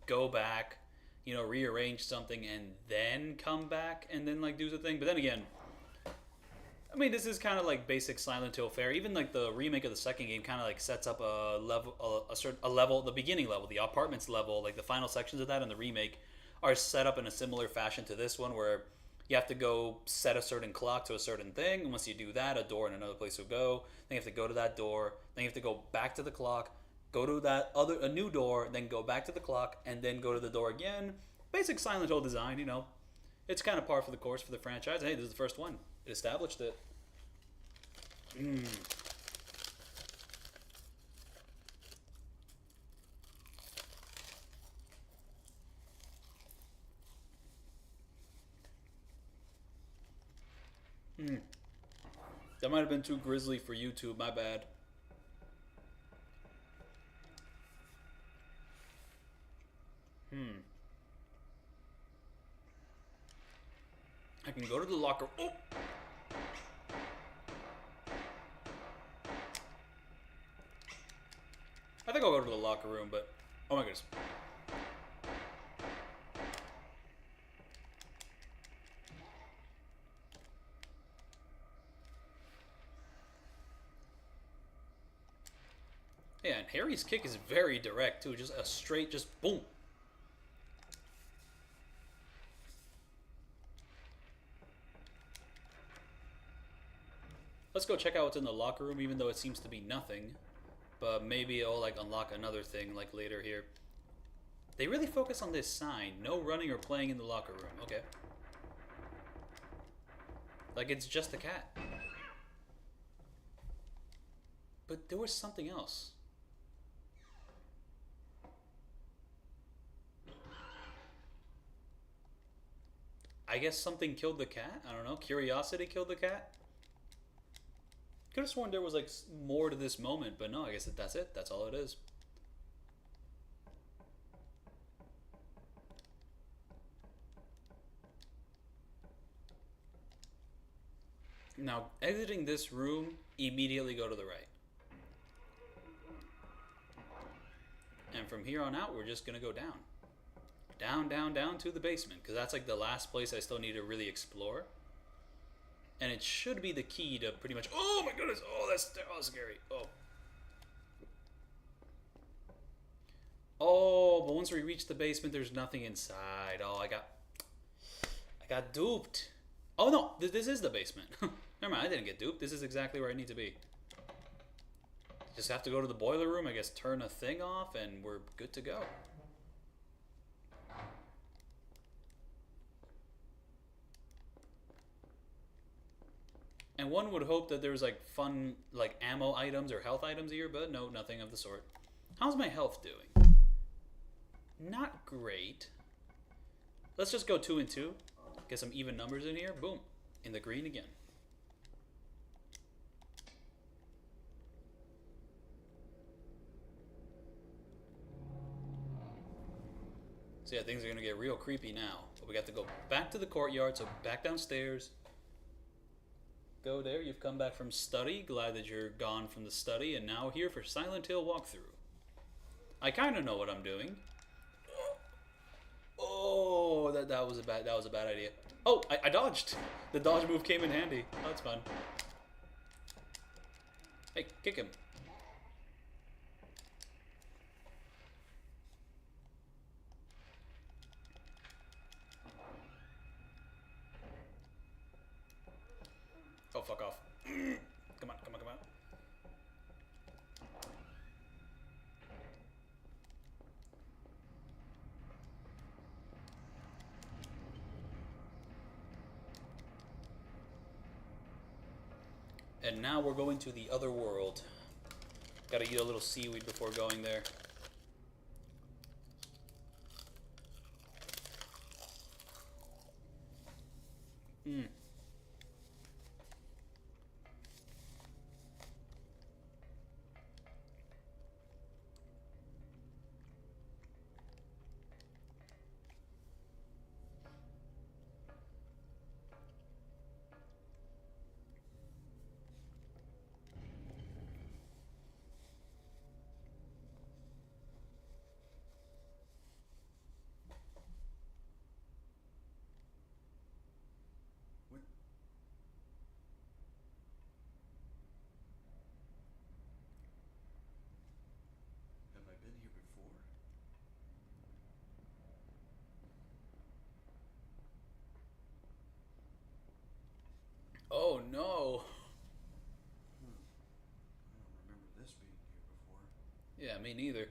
go back, you know, rearrange something and then come back and then like do the thing. But then again, I mean, this is kind of like basic Silent Hill fare. Even like the remake of the second game kind of like sets up a level, a level, the beginning level, the apartments level, like the final sections of that in the remake are set up in a similar fashion to this one, where you have to go set a certain clock to a certain thing. And once you do that, a door in another place will go. Then you have to go to that door. Then you have to go back to the clock, go to a new door, then go back to the clock, and then go to the door again. Basic Silent Hill design, you know. It's kind of par for the course for the franchise. Hey, this is the first one. It established it. That might have been too grisly for YouTube. My bad. I can go to the locker. Oh! I think I'll go to the locker room, but oh my goodness. Yeah, and Harry's kick is very direct too. Just a straight, just boom. Let's go check out what's in the locker room, even though it seems to be nothing. But maybe it'll like unlock another thing like later here. They really focus on this sign. No running or playing in the locker room. Okay. Like it's just a cat. But there was something else. I guess something killed the cat? I don't know. Curiosity killed the cat? Could have sworn there was like more to this moment, but no, I guess that's it. That's all it is. Now, exiting this room, immediately go to the right. And from here on out, we're just going to go down. Down, down, down to the basement, because that's like the last place I still need to really explore. And it should be the key to pretty much... Oh my goodness! Oh, that's scary. Oh. Oh, but once we reach the basement, there's nothing inside. Oh, I got duped. Oh no, this is the basement. Never mind, I didn't get duped. This is exactly where I need to be. Just have to go to the boiler room, I guess turn a thing off, and we're good to go. And one would hope that there's like fun, like ammo items or health items here, but no, nothing of the sort. How's my health doing? Not great. Let's just go 2 and 2. Get some even numbers in here. Boom. In the green again. So yeah, things are going to get real creepy now. But we got to go back to the courtyard, so back downstairs. Go there, you've come back from study. Glad that you're gone from the study, and now here for Silent Hill walkthrough. I kind of know what I'm doing. Oh, that was a bad idea. Oh, I dodged. The dodge move came in handy. Oh, that's fun. Hey, kick him. Oh, fuck off. Come on, come on, come on. And now we're going to the Otherworld. Gotta eat a little seaweed before going there. Oh no. I don't remember this being here before. Yeah, me neither.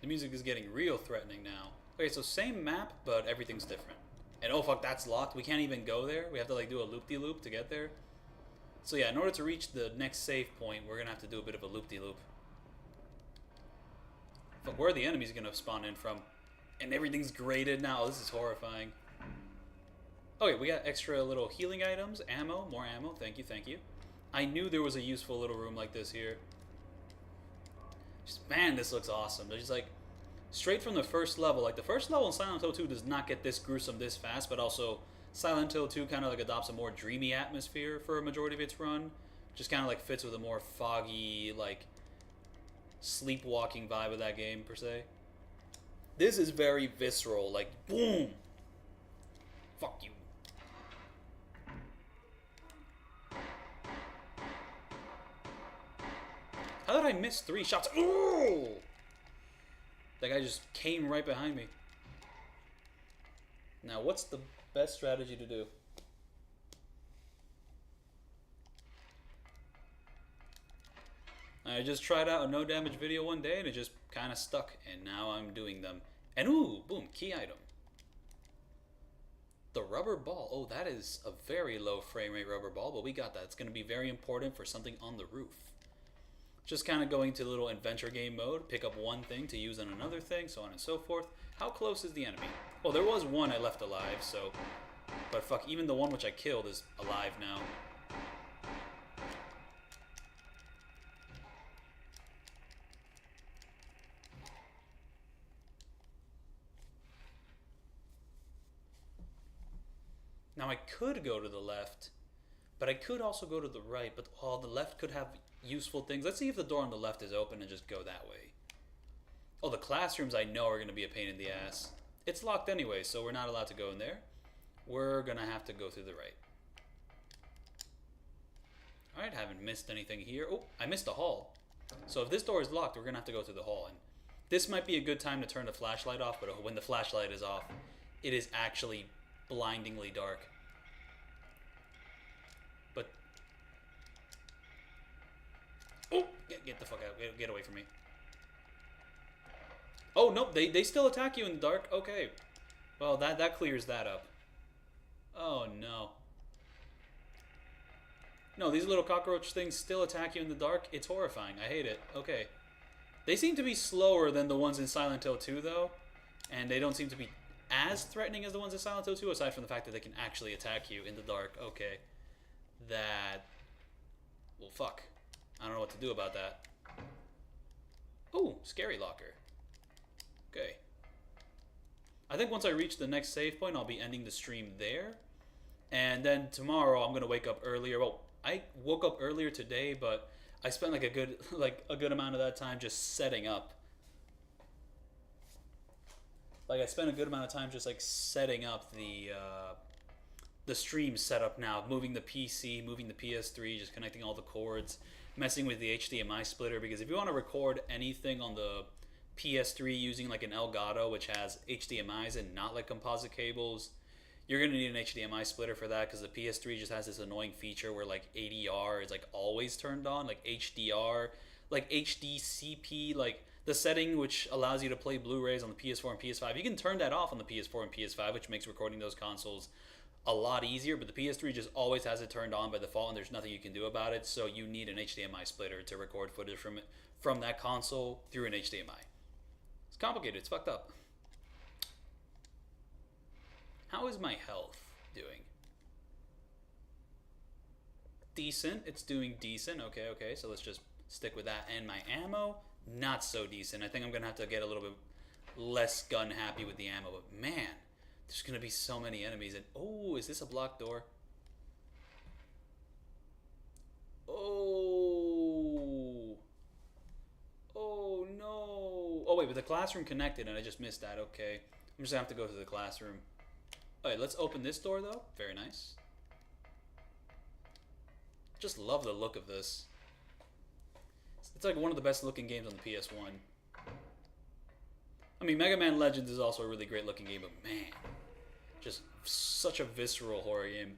The music is getting real threatening now. Okay, so same map, but everything's different. And oh fuck, that's locked. We can't even go there. We have to like do a loop-de-loop to get there. So yeah, in order to reach the next save point, we're gonna have to do a bit of a loop-de-loop. Fuck, where are the enemies gonna spawn in from? And everything's graded now. This is horrifying. Okay, we got extra little healing items, ammo, more ammo. Thank you, thank you. I knew there was a useful little room like this here. Just, man, this looks awesome. There's just like straight from the first level. Like the first level in Silent Hill 2 does not get this gruesome this fast, but also Silent Hill 2 kind of like adopts a more dreamy atmosphere for a majority of its run. Just kind of like fits with a more foggy, like sleepwalking vibe of that game per se. This is very visceral, like boom. Fuck you. How did I miss 3 shots? Ooh! That guy just came right behind me. Now, what's the best strategy to do? I just tried out a no damage video one day and it just kind of stuck. And now I'm doing them. And ooh, boom, key item. The rubber ball. Oh, that is a very low frame rate rubber ball, but we got that. It's going to be very important for something on the roof. Just kind of going to little adventure game mode, pick up one thing to use on another thing, so on and so forth. How close is the enemy? Well, there was one I left alive, so... But fuck, even the one which I killed is alive now. Now I could go to the left, but I could also go to the right, but the left could have useful things. Let's see if the door on the left is open and just go that way. Oh, the classrooms I know are going to be a pain in the ass. It's locked anyway, so we're not allowed to go in there. We're going to have to go through the right. Alright, haven't missed anything here. Oh, I missed a hall. So if this door is locked, we're going to have to go through the hall. And this might be a good time to turn the flashlight off, but when the flashlight is off, it is actually blindingly dark. But... Oh! Get the fuck out. Get away from me. Oh, no, they still attack you in the dark? Okay. Well, that clears that up. Oh, no. No, these little cockroach things still attack you in the dark? It's horrifying. I hate it. Okay. They seem to be slower than the ones in Silent Hill 2, though. And they don't seem to be as threatening as the ones in Silent Hill 2, aside from the fact that they can actually attack you in the dark. Okay. That... Well, fuck. I don't know what to do about that. Ooh, scary locker. Okay. I think once I reach the next save point, I'll be ending the stream there. And then tomorrow, I'm going to wake up earlier. Well, I woke up earlier today, but I spent like a good amount of that time just setting up. Like I spent a good amount of time just like setting up the stream setup now, moving the PC, moving the PS3, just connecting all the cords, messing with the HDMI splitter, because if you want to record anything on the PS3 using like an Elgato, which has HDMIs and not like composite cables, you're going to need an HDMI splitter for that, because the PS3 just has this annoying feature where like ADR is like always turned on, like HDR, like HDCP, like the setting which allows you to play Blu-rays on the PS4 and PS5. You can turn that off on the PS4 and PS5, which makes recording those consoles a lot easier, but the PS3 just always has it turned on by default and there's nothing you can do about it, so you need an HDMI splitter to record footage from that console through an HDMI. It's complicated, it's fucked up. How is my health doing? Decent, it's doing decent, okay, so let's just stick with that. And my ammo, not so decent. I think I'm gonna have to get a little bit less gun happy with the ammo, but man, there's gonna be so many enemies. And oh, is this a blocked door? Oh no. Oh wait, but the classroom connected and I just missed that. Okay, I'm just gonna have to go to the classroom. Alright, let's open this door though. Very nice. Just love the look of this. It's like one of the best looking games on the PS1. I mean, Mega Man Legends is also a really great looking game, but man, just such a visceral horror game.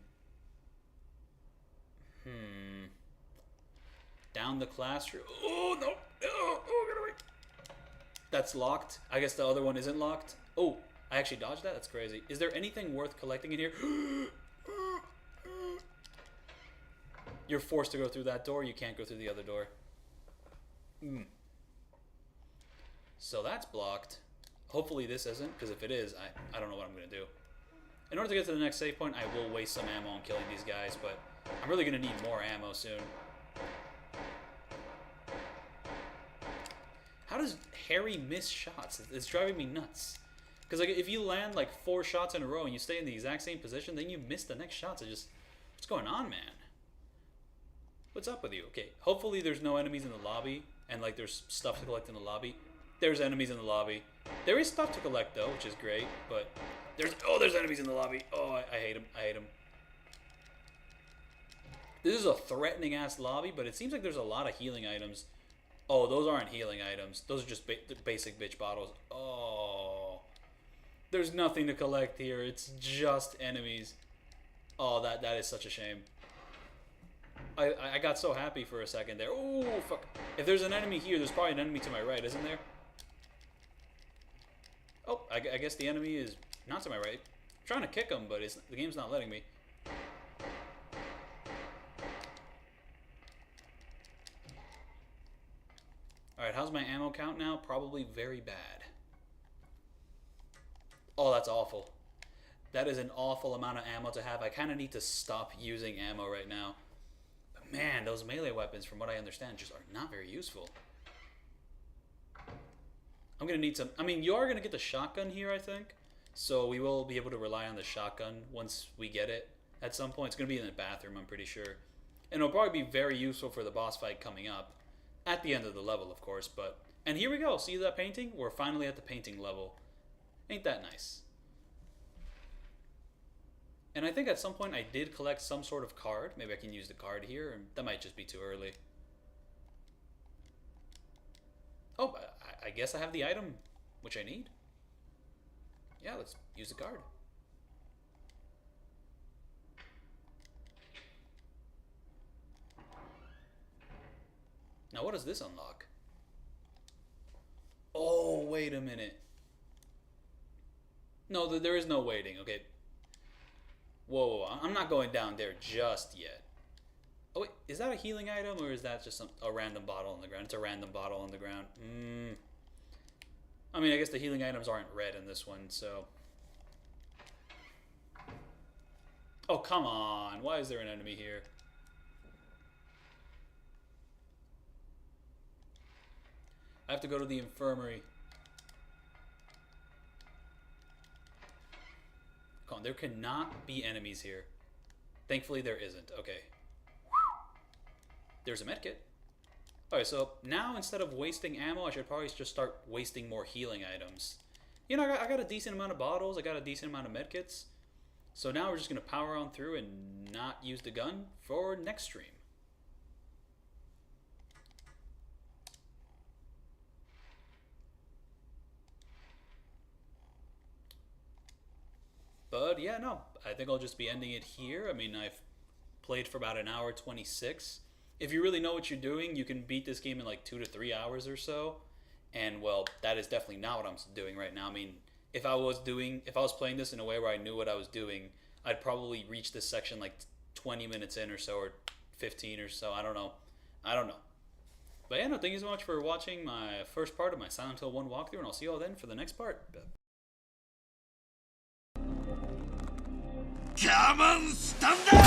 Down the classroom. Oh, no. Oh, get away. That's locked. I guess the other one isn't locked. Oh, I actually dodged that? That's crazy. Is there anything worth collecting in here? You're forced to go through that door. You can't go through the other door. So that's blocked. Hopefully this isn't, because if it is, I don't know what I'm going to do. In order to get to the next save point, I will waste some ammo on killing these guys, but I'm really going to need more ammo soon. How does Harry miss shots? It's driving me nuts. Because like, if you land like 4 shots in a row and you stay in the exact same position, then you miss the next shots. What's going on, man? What's up with you? Okay, hopefully there's no enemies in the lobby, and like there's stuff to collect in the lobby. There's enemies in the lobby. There is stuff to collect though, which is great, but there's enemies in the lobby. Oh, I hate them. I hate them. This is a threatening ass lobby, but it seems like there's a lot of healing items. Oh, those aren't healing items. Those are just basic bitch bottles. Oh, there's nothing to collect here. It's just enemies. Oh, that is such a shame. I got so happy for a second there. Oh, fuck. If there's an enemy here, there's probably an enemy to my right, isn't there? Oh, I guess the enemy is not to my right. I'm trying to kick him, but the game's not letting me. Alright, how's my ammo count now? Probably very bad. Oh, that's awful. That is an awful amount of ammo to have. I kind of need to stop using ammo right now. But man, those melee weapons, from what I understand, just are not very useful. I'm going to need some... I mean, you are going to get the shotgun here, I think. So we will be able to rely on the shotgun once we get it. At some point, it's going to be in the bathroom, I'm pretty sure. And it'll probably be very useful for the boss fight coming up. At the end of the level, of course, but... And here we go. See that painting? We're finally at the painting level. Ain't that nice? And I think at some point I did collect some sort of card. Maybe I can use the card here. That might just be too early. Oh, I guess I have the item which I need. Yeah, let's use the card. Now, what does this unlock? Oh, wait a minute. No, there is no waiting. Okay. Whoa, I'm not going down there just yet. Oh, wait. Is that a healing item, or is that just a random bottle on the ground? It's a random bottle on the ground. I mean, I guess the healing items aren't red in this one, so... Oh, come on. Why is there an enemy here? I have to go to the infirmary. Come on, there cannot be enemies here. Thankfully, there isn't. Okay. There's a medkit. Alright, so now instead of wasting ammo, I should probably just start wasting more healing items. You know, I got a decent amount of bottles. I got a decent amount of medkits. So now we're just going to power on through and not use the gun for next stream. But yeah, no, I think I'll just be ending it here. I mean, I've played for about an hour 26. If you really know what you're doing, you can beat this game in like 2 to 3 hours or so. And well, that is definitely not what I'm doing right now. I mean, if I was playing this in a way where I knew what I was doing, I'd probably reach this section like 20 minutes in or so, or 15 or so. I don't know. But yeah, no, thank you so much for watching my first part of my Silent Hill 1 walkthrough, and I'll see you all then for the next part. Come on, stand up!